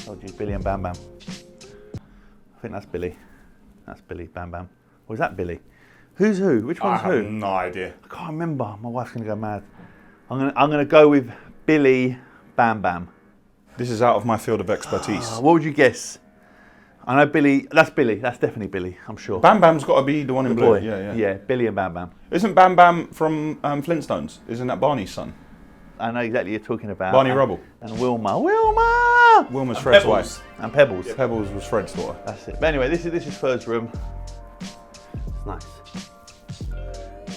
Oh geez, Billy and Bam Bam. I think that's Billy. That's Billy, Bam Bam. Or is that Billy? Who's who? Which one's who? I have no idea. I can't remember. My wife's gonna go mad. I'm gonna go with Billy, Bam Bam. This is out of my field of expertise. What would you guess? I know Billy. That's Billy. That's definitely Billy. I'm sure. Bam Bam's got to be the one in blue. Boy. Yeah, Billy and Bam Bam. Isn't Bam Bam from Flintstones? Isn't that Barney's son? I know exactly what you're talking about. Barney Rubble. And Wilma. Wilma's Fred's wife. And Pebbles. Yeah, Pebbles was Fred's daughter. That's it. But anyway, this is Fur's room. It's nice.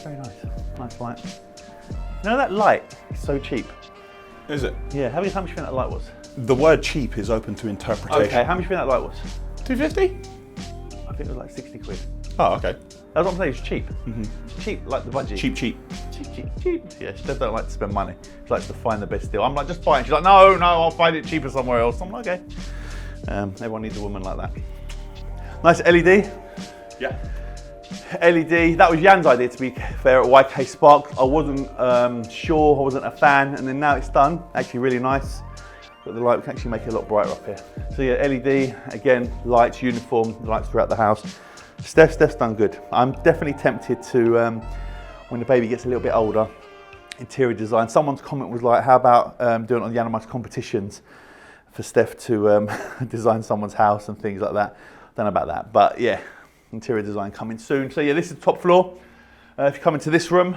Very nice. Nice light. You know that light is so cheap. Is it? Yeah. How much do you think that light was? The word cheap is open to interpretation. Okay. How much do you think that light was? 250? I think it was like 60 quid. Oh, okay. That's what I'm saying. It's cheap. Cheap, like the budgie. Cheap. Yeah, she don't like to spend money. She likes to find the best deal. I'm like, just buy it. She's like, no, I'll find it cheaper somewhere else. I'm like, okay. Everyone needs a woman like that. Nice LED. Yeah. LED. That was Yan's idea, to be fair, at YK Spark. I wasn't sure. I wasn't a fan, and then now it's done. Actually, really nice. Got the light. We can actually make it a lot brighter up here. So yeah, LED again. Lights, uniform. Lights throughout the house. Stef's done good. I'm definitely tempted to, when the baby gets a little bit older, interior design. Someone's comment was like, how about doing it on the YIANNIMIZE competitions for Stef to design someone's house and things like that. Don't know about that, but yeah, interior design coming soon. So yeah, this is the top floor. If you come into this room,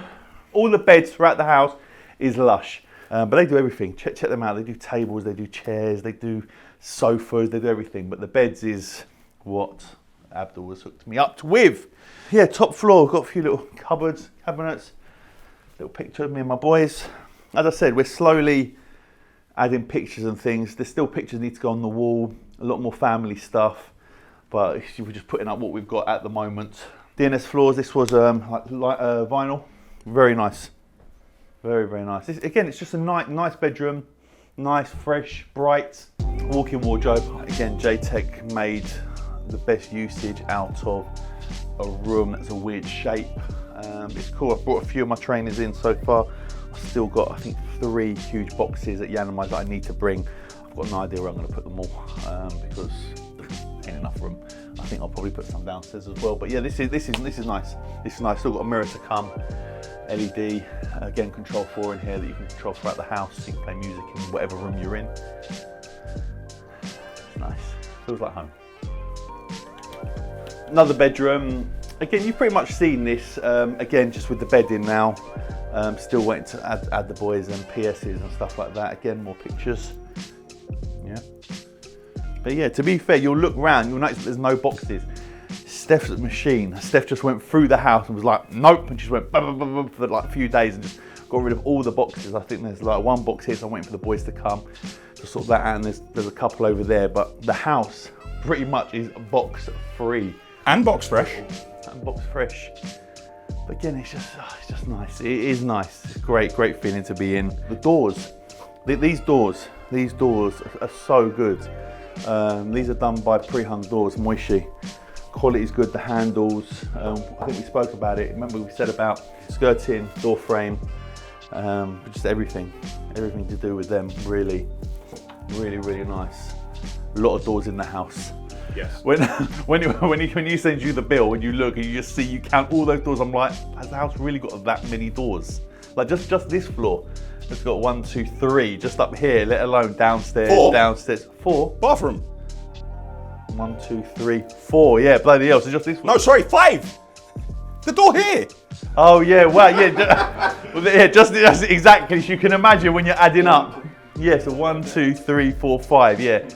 all the beds throughout the house is Lush. But they do everything. Check them out. They do tables, they do chairs, they do sofas, they do everything. But the beds is what Abdul was hooked me up with. Yeah, top floor, got a few little cupboards, cabinets, little picture of me and my boys. As I said, we're slowly adding pictures and things. There's still pictures need to go on the wall, a lot more family stuff, but we're just putting up what we've got at the moment. DNS floors, this was vinyl, very nice. Very, very nice. Again, it's just a nice bedroom, nice, fresh, bright, walk-in wardrobe. Again, JTech made the best usage out of a room that's a weird shape. It's cool. I've brought a few of my trainers in so far. I've still got, I think, 3 huge boxes at YIANNIMIZE that I need to bring. I've got no idea where I'm going to put them all because there ain't enough room. I think I'll probably put some downstairs as well. But yeah, this is nice. This is nice. Still got a mirror to come. LED, again, control 4 in here that you can control throughout the house. So you can play music in whatever room you're in. It's nice. Feels like home. Another bedroom. Again, you've pretty much seen this. Again, just with the bed in now. Still waiting to add the boys and PSs and stuff like that. Again, more pictures. Yeah. But yeah, to be fair, you'll look around, you'll notice that there's no boxes. Stef's machine. Stef just went through the house and was like, nope, and just went for like a few days and just got rid of all the boxes. I think there's like 1 box here, so I'm waiting for the boys to come to sort that out, and there's a couple over there, but the house pretty much is box free. And box fresh. And box fresh. But again, it's just nice. It is nice. It's great feeling to be in. The doors, these doors are so good. These are done by pre-hung doors, Moishi. Quality's good, the handles, I think we spoke about it. Remember we said about skirting, door frame, just everything to do with them. Really nice. A lot of doors in the house. Yes. When you send you the bill and you look and you just see, you count all those doors, I'm like, has the house really got that many doors? Like just this floor, it's got 1, 2, 3, just up here, let alone downstairs, 4. downstairs, 4. Bathroom. 1, 2, 3, 4. Yeah, bloody hell. So just this one. No, sorry, 5. The door here. Oh yeah, well yeah, just exactly. So you can imagine when you're adding up. Yeah, so 1, 2, 3, 4, 5. Yeah.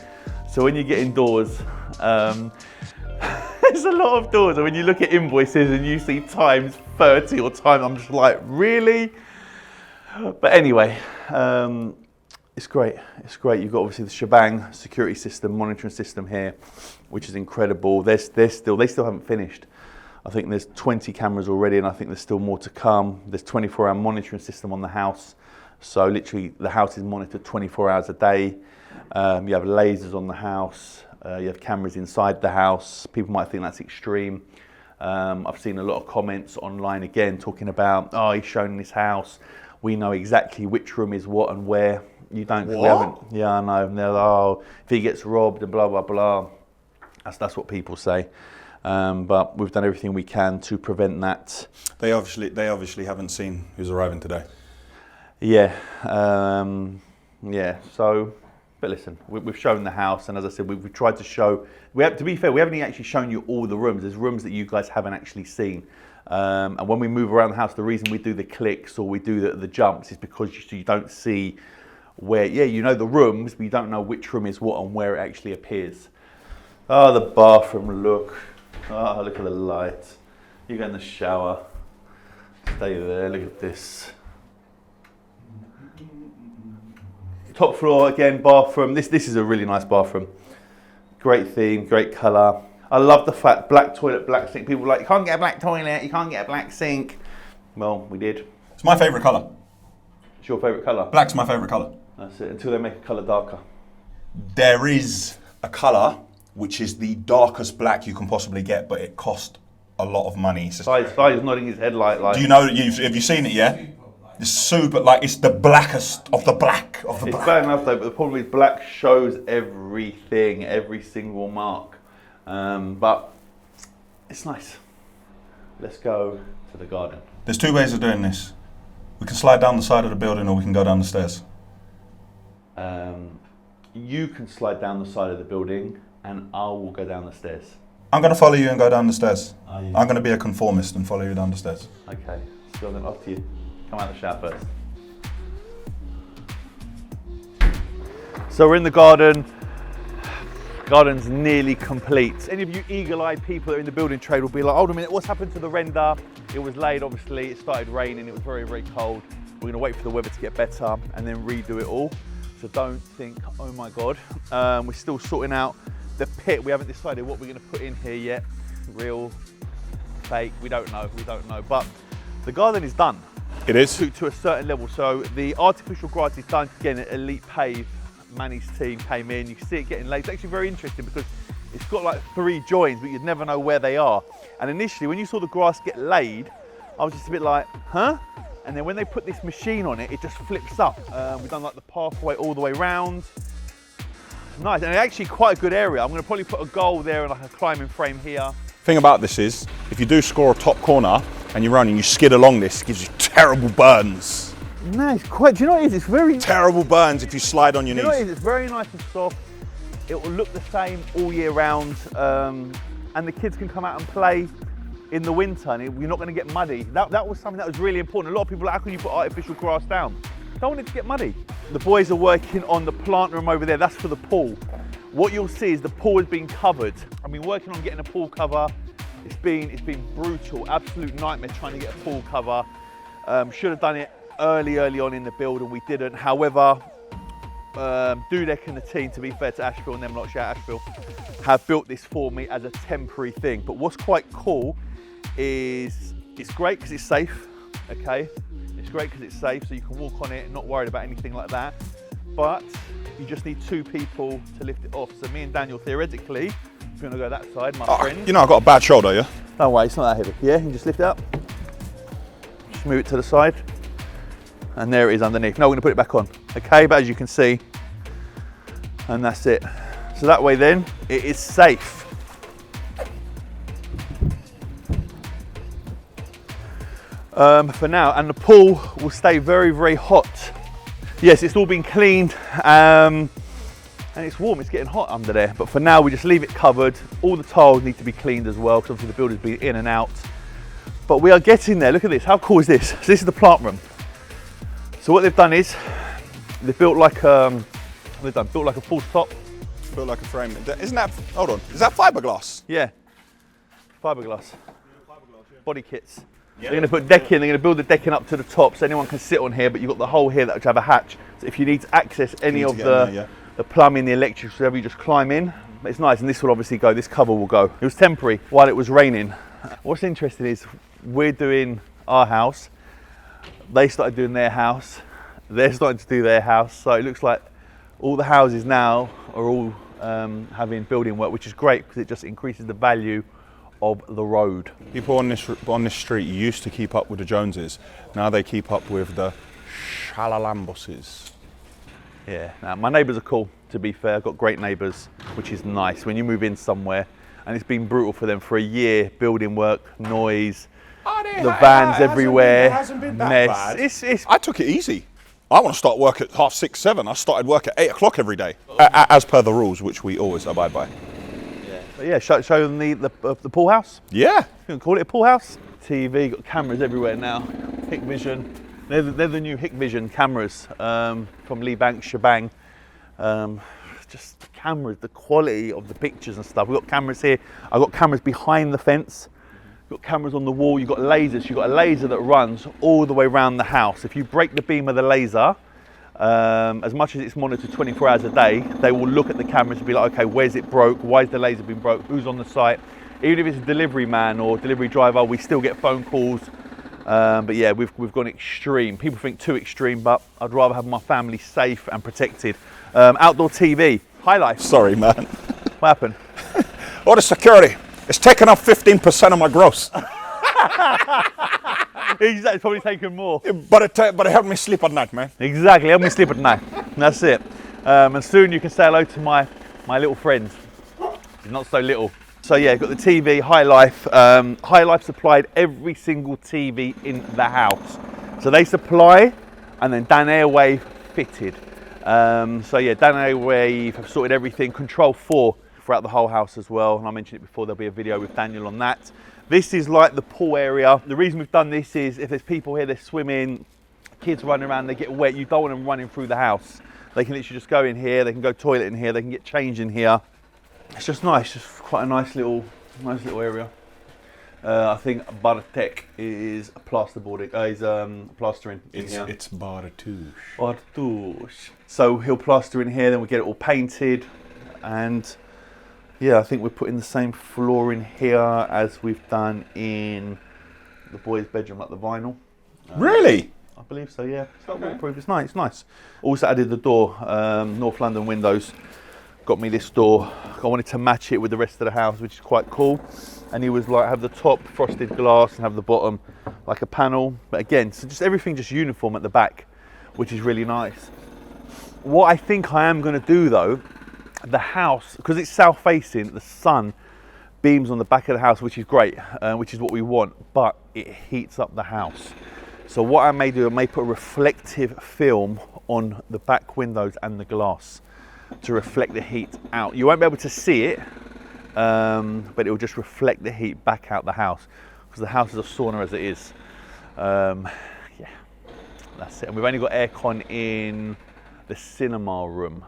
So when you get indoors, there's a lot of doors. And when you look at invoices and you see times 30 or time, I'm just like, really? But anyway, it's great. It's great. You've got obviously the shebang security system, monitoring system here, which is incredible. They still haven't finished. I think there's 20 cameras already, and I think there's still more to come. There's 24-hour monitoring system on the house. So literally the house is monitored 24 hours a day. You have lasers on the house. You have cameras inside the house. People might think that's extreme. I've seen a lot of comments online again talking about, oh, he's shown this house. We know exactly which room is what and where. You don't. What? We haven't. Yeah, I know. And they're like, oh, if he gets robbed and blah, blah, blah. That's what people say. But we've done everything we can to prevent that. They obviously haven't seen who's arriving today. Yeah. Yeah. So, but listen, we've shown the house, and as I said, we've tried to show. To be fair, we haven't actually shown you all the rooms. There's rooms that you guys haven't actually seen. And when we move around the house, the reason we do the clicks or we do the jumps is because you don't see where. Yeah, you know the rooms, but you don't know which room is what and where it actually appears. Oh, the bathroom look. Oh, look at the light. You go in the shower. Stay there. Look at this. Top floor again, bathroom. This is a really nice bathroom. Great theme, great colour. I love the fact black toilet, black sink. People are like, you can't get a black toilet, you can't get a black sink. Well, we did. It's my favourite colour. It's your favourite colour? Black's my favourite colour. That's it, until they make a colour darker. There is a colour which is the darkest black you can possibly get, but it costs a lot of money. Sai is nodding his head like. Do you know, have you seen it, yeah? It's super, like, it's the blackest of the black of the black. It's bad enough though, but the problem is black shows everything, every single mark. But it's nice. Let's go to the garden. There's two ways of doing this. We can slide down the side of the building or we can go down the stairs. You can slide down the side of the building and I will go down the stairs. I'm going to follow you and go down the stairs. Are you? I'm going to be a conformist and follow you down the stairs. Okay, still then off to you. Come out the shower first. So we're in the garden. Garden's nearly complete. Any of you eagle-eyed people that are in the building trade will be like, hold a minute, what's happened to the render? It was late, obviously, it started raining, it was very, very cold. We're gonna wait for the weather to get better and then redo it all. So don't think, oh my God. We're still sorting out the pit. We haven't decided what we're gonna put in here yet. Real, fake, we don't know. But the garden is done. It is? To a certain level. So the artificial grass is done. Again, Elite Pave, Manny's team came in. You can see it getting laid. It's actually very interesting because it's got like 3 joins, but you'd never know where they are. And initially, when you saw the grass get laid, I was just a bit like, huh? And then when they put this machine on it, it just flips up. We've done like the pathway all the way round. Nice, and actually quite a good area. I'm gonna probably put a goal there and like a climbing frame here. Thing about this is, if you do score a top corner and you run and you skid along this, it gives you terrible burns. No, it's quite, do you know what it is? It's very... Terrible burns if you slide on your knees. You know what it is? It's very nice and soft. It will look the same all year round. And the kids can come out and play in the winter and you're not going to get muddy. That was something that was really important. A lot of people are like, how can you put artificial grass down? Don't want it to get muddy. The boys are working on the plant room over there. That's for the pool. What you'll see is the pool has been covered. I've been working on getting a pool cover. It's been brutal, absolute nightmare trying to get a pool cover. Should have done it early on in the build and we didn't. However, Dudek and the team, to be fair to Asheville and them lot, shout out Asheville, have built this for me as a temporary thing. But what's quite cool is it's great because it's safe, okay? It's great because it's safe, so you can walk on it, not worried about anything like that. But you just need 2 people to lift it off. So me and Daniel, theoretically, if you want to go that side, my friend. You know I've got a bad shoulder, yeah? Don't worry, it's not that heavy. Yeah, you can just lift it up. Just move it to the side. And there it is underneath. Now we're gonna put it back on. Okay, but as you can see, and that's it. So that way then, it is safe. For now, and the pool will stay very, very hot. Yes, it's all been cleaned, and it's warm, it's getting hot under there. But for now, we just leave it covered. All the tiles need to be cleaned as well, because obviously the builder's been in and out. But we are getting there, look at this, how cool is this? So this is the plant room. So what they've done is, they've built like, built like a full stop. Built like a frame. Isn't that, hold on, is that fiberglass? Yeah, fiberglass. body kits. They're going to put decking, they're going to build the decking up to the top so anyone can sit on here, but you've got the hole here that will have a hatch. So if you need to access any of the plumbing, the electrics, whatever, you just climb in. It's nice, and this will obviously go, this cover will go. It was temporary while it was raining. What's interesting is we're doing our house, they started doing their house, they're starting to do their house, so it looks like all the houses now are all having building work, which is great because it just increases the value of the road. People on this street used to keep up with the Joneses. Now they keep up with the Shalalamboses. Yeah, now my neighbours are cool, to be fair. I've got great neighbours, which is nice. When you move in somewhere, and it's been brutal for them for a year, building work, noise, the vans everywhere, it hasn't been that mess. bad. I took it easy. I want to start work at 6:30, 7. I started work at 8 o'clock every day, as per the rules, which we always abide by. But yeah, show them the pool house. Yeah. You can call it a pool house. TV, got cameras everywhere now. Hikvision. They're the new Hikvision cameras from Lee Banks, Shebang. Just cameras, the quality of the pictures and stuff. We've got cameras here. I've got cameras behind the fence. You've got cameras on the wall. You've got lasers. You've got a laser that runs all the way around the house. If you break the beam of the laser, as much as it's monitored 24 hours a day, they will look at the cameras and be like, okay, where's it broke? Why has the laser been broke? Who's on the site? Even if it's a delivery man or delivery driver, we still get phone calls. But yeah, we've gone extreme. People think too extreme, but I'd rather have my family safe and protected. Outdoor TV, high life. Sorry, man. What happened? Oh, the security. It's taken up 15% of my gross. Exactly, probably taken more. But it helped me sleep at night, man. Exactly, help me sleep at night. That's it. And soon you can say hello to my little friend. He's not so little. So yeah, got the TV, High Life. High Life supplied every single TV in the house. So they supply, and then Dan Airwave fitted. So yeah, Dan Airwave have sorted everything. Control 4 throughout the whole house as well. And I mentioned it before, there'll be a video with Daniel on that. This is like the pool area. The reason we've done this is if there's people here, they're swimming, kids running around, they get wet, you don't want them running through the house. They can literally just go in here, they can go toilet in here, they can get changed in here. It's just nice, just quite a nice little area. I think Bartek is plasterboarding, plastering in here. It's Bartouche. Bartouche. So he'll plaster in here, then we'll get it all painted, and yeah, I think we're putting the same floor in here as we've done in the boys' bedroom, like the vinyl. Really? I believe so, yeah. It's not waterproof, it's nice, it's nice. Also added the door, North London windows. Got me this door. I wanted to match it with the rest of the house, which is quite cool. And he was like, have the top frosted glass and have the bottom like a panel. But again, so just everything just uniform at the back, which is really nice. What I think I am gonna do though, the house, because it's south facing, the sun beams on the back of the house, which is great, which is what we want, but it heats up the house. So what I may do, I may put a reflective film on the back windows and the glass to reflect the heat out. You won't be able to see it, but it will just reflect the heat back out the house, because the house is a sauna as it is. Yeah, that's it. And we've only got aircon in the cinema room,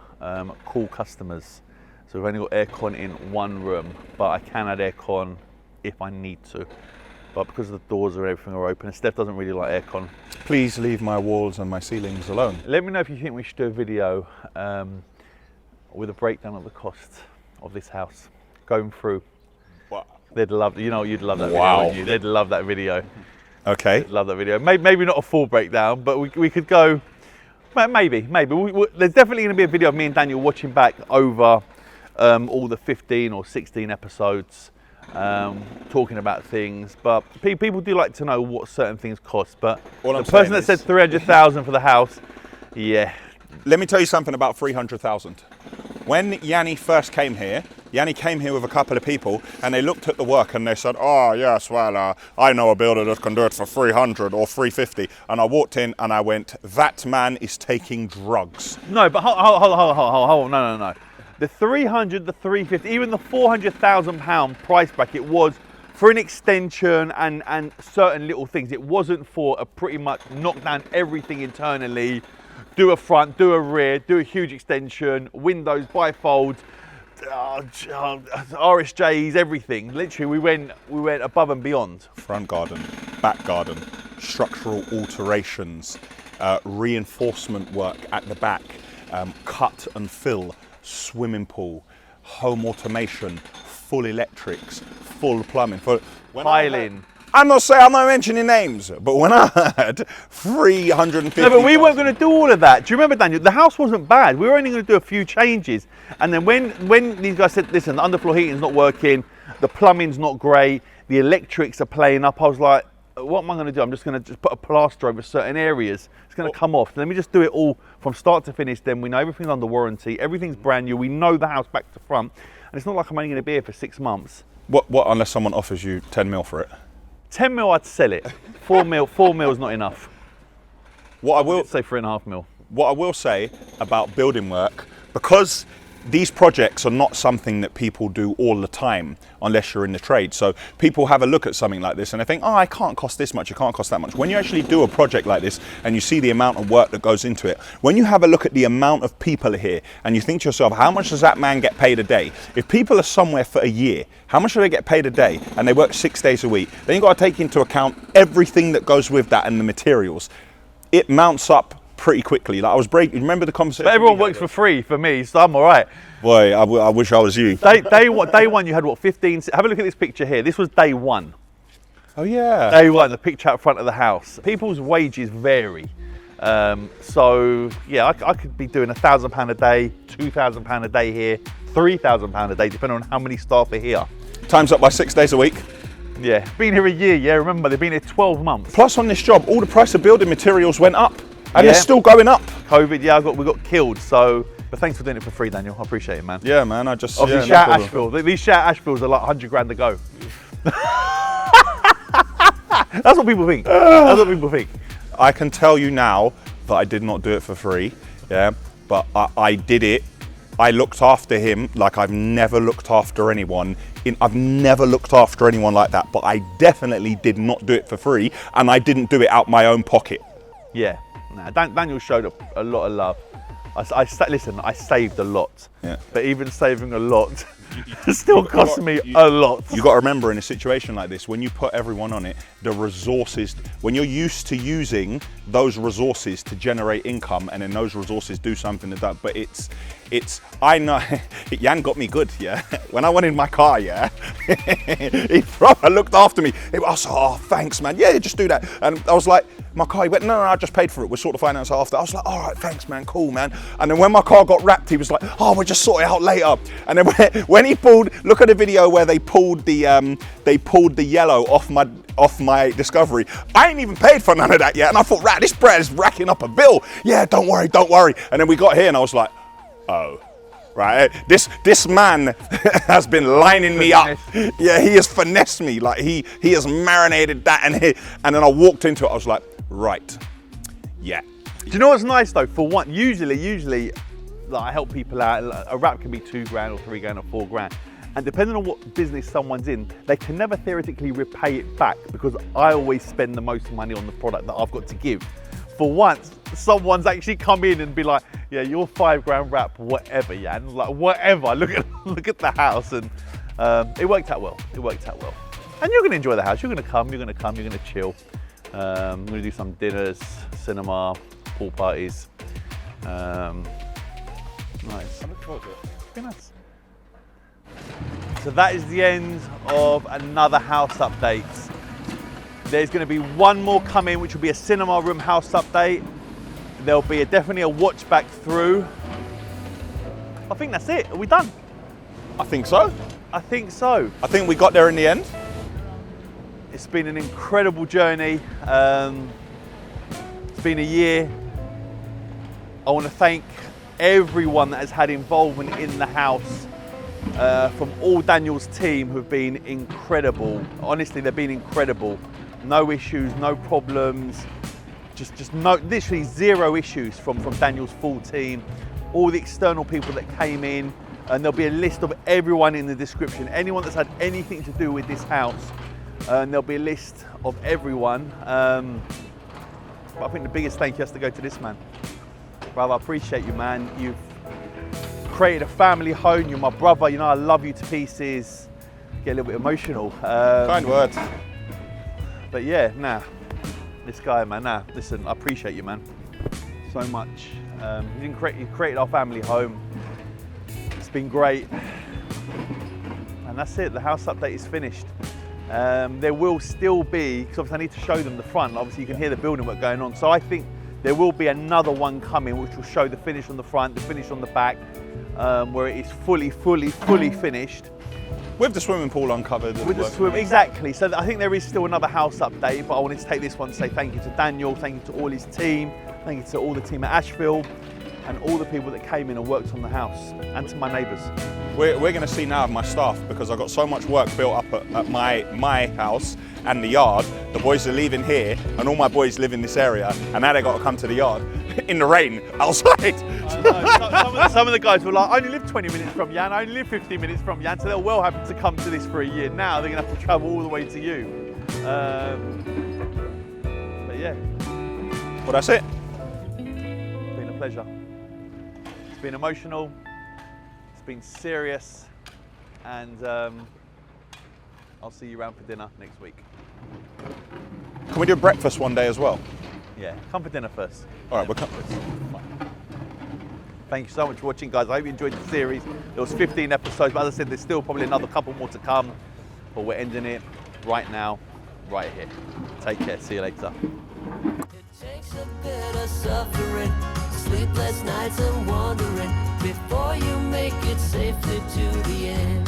cool customers. So we've only got aircon in one room, but I can add aircon if I need to. But because the doors and everything are open, and Stef doesn't really like aircon. Please leave my walls and my ceilings alone. Let me know if you think we should do a video with a breakdown of the cost of this house, going through. Wow. They'd love, you know, you'd love that video, Wow. wouldn't you? They'd love that video. Okay. They'd love that video. Maybe not a full breakdown, but we could go. Maybe. There's definitely going to be a video of me and Daniel watching back over all the 15 or 16 episodes, talking about things. But people do like to know what certain things cost. But the person that said 300,000 for the house, yeah. Let me tell you something about 300,000. When Yianni first came here, Yianni came here with a couple of people, and they looked at the work and they said, oh yes, well, I know a builder that can do it for 300 or 350. And I walked in and I went, that man is taking drugs. No, but hold, no. The 300, the 350, even the £400,000 price bracket was for an extension and certain little things. It wasn't for a pretty much knock down everything internally, do a front, do a rear, do a huge extension, windows, bifolds, RSJs, everything. Literally, we went above and beyond. Front garden, back garden, structural alterations, reinforcement work at the back, cut and fill, swimming pool, home automation, full electrics, full plumbing, Tiling. I'm not mentioning names, but when I heard 350. No, but we weren't going to do all of that. Do you remember, Daniel? The house wasn't bad. We were only going to do a few changes. And then when these guys said, listen, the underfloor heating's not working, the plumbing's not great, the electrics are playing up, I was like, what am I going to do? I'm just going to put a plaster over certain areas. It's going to come off. Let me just do it all from start to finish. Then we know everything's under warranty. Everything's brand new. We know the house back to front. And it's not like I'm only going to be here for 6 months. What unless someone offers you 10 mil for it? 10 mil, I'd sell it. 4 mil is not enough. What I will say 3.5 mil. What I will say about building work, because these projects are not something that people do all the time unless you're in the trade. So people have a look at something like this and they think, oh, it can't cost this much, it can't cost that much. When you actually do a project like this and you see the amount of work that goes into it, when you have a look at the amount of people here and you think to yourself, how much does that man get paid a day? If people are somewhere for a year, how much do they get paid a day? And they work 6 days a week. Then you've got to take into account everything that goes with that and the materials. It mounts up pretty quickly. Like I was breaking, remember the conversation? But everyone works for free for me, so I'm all right. Boy, I wish I was you. Day one, you had what, 15? Have a look at this picture here. This was day one. Oh yeah. Day one, the picture out front of the house. People's wages vary. So yeah, I could be doing £1,000 a day, £2,000 a day here, £3,000 a day, depending on how many staff are here. Times up by 6 days a week. Yeah, been here a year, yeah, remember, they've been here 12 months. Plus on this job, all the price of building materials went up. And they're still going up. COVID, yeah, we got killed, so, but thanks for doing it for free, Daniel, I appreciate it, man. Yeah, man, I just... Obviously, shout Asheville. These shout Asheville's are like 100 grand to go. That's what people think. That's what people think. I can tell you now that I did not do it for free, yeah, but I did it. I looked after him like I've never looked after anyone. I've never looked after anyone like that, but I definitely did not do it for free, and I didn't do it out my own pocket. Yeah, nah, Daniel showed a lot of love. Listen, I saved a lot, yeah. But even saving a lot still cost me a lot. You got to remember, in a situation like this, when you put everyone on it, the resources, when you're used to using those resources to generate income, and then those resources do something to that, but I know, Yian got me good, yeah. When I went in my car, yeah, he proper looked after me. I was like, oh, thanks, man. Yeah, just do that. And I was like, my car, he went, no, I just paid for it. We'll sort the finance after. I was like, all right, thanks, man, cool, man. And then when my car got wrapped, he was like, oh, we'll just sort it out later. And then when he pulled, look at the video where they pulled the yellow off my Discovery. I ain't even paid for none of that yet. And I thought, right, this bread is racking up a bill. Yeah, don't worry. And then we got here and I was like, oh, right. This man has been lining me up. Yeah, he has finessed me. Like he has marinated that and then I walked into it. I was like, right, yeah. Do you know what's nice though? For one, usually, like I help people out. A wrap can be £2 grand or £3 grand or £4 grand. And depending on what business someone's in, they can never theoretically repay it back because I always spend the most money on the product that I've got to give. For once, someone's actually come in and be like, yeah, your £5 grand wrap, whatever, Yian. Like, whatever, look at the house. And it worked out well, And you're gonna enjoy the house, you're gonna come, you're gonna chill. I'm gonna do some dinners, cinema, pool parties. Nice. I look forward to it. Very nice. So that is the end of another house update. There's going to be one more coming, which will be a cinema room house update. There'll be definitely a watch back through. I think that's it. Are we done? I think so. I think so. I think we got there in the end. It's been an incredible journey. It's been a year. I want to thank everyone that has had involvement in the house. From all Daniel's team who've been incredible. Honestly, they've been incredible. No issues, no problems. Literally zero issues from Daniel's full team. All the external people that came in, and there'll be a list of everyone in the description. Anyone that's had anything to do with this house, and there'll be a list of everyone. But I think the biggest thank you has to go to this man. Brother, I appreciate you, man. You've created a family home. You're my brother. You know, I love you to pieces. Get a little bit emotional. Kind words. But yeah, nah. This guy, man. Nah. Listen, I appreciate you, man. So much. You created our family home. It's been great. And that's it. The house update is finished. There will still be, because obviously I need to show them the front. Obviously, you can hear the building work going on. So I think there will be another one coming, which will show the finish on the front, the finish on the back, where it is fully finished. With the swimming pool uncovered. With the swim, exactly. So I think there is still another house update, but I wanted to take this one to say thank you to Daniel, thank you to all his team, thank you to all the team at Asheville, and all the people that came in and worked on the house, and to my neighbours. We're going to see now my staff, because I've got so much work built up at my house and the yard. The boys are leaving here, and all my boys live in this area, and now they got to come to the yard in the rain outside. Some of the guys were like, I only live 20 minutes from Yian, I only live 15 minutes from Yian, so they're well happy to come to this for a year. Now they're going to have to travel all the way to you. But yeah. Well, that's it. It's been a pleasure. It's been emotional, it's been serious, and I'll see you around for dinner next week. Can we do breakfast one day as well? Yeah, come for dinner first. All right, we'll come. Thank you so much for watching, guys. I hope you enjoyed the series. There was 15 episodes, but as I said, there's still probably another couple more to come. But we're ending it right now, right here. Take care. See you later. It takes a bit of suffering, sleepless nights and wandering before you make it safely to the end.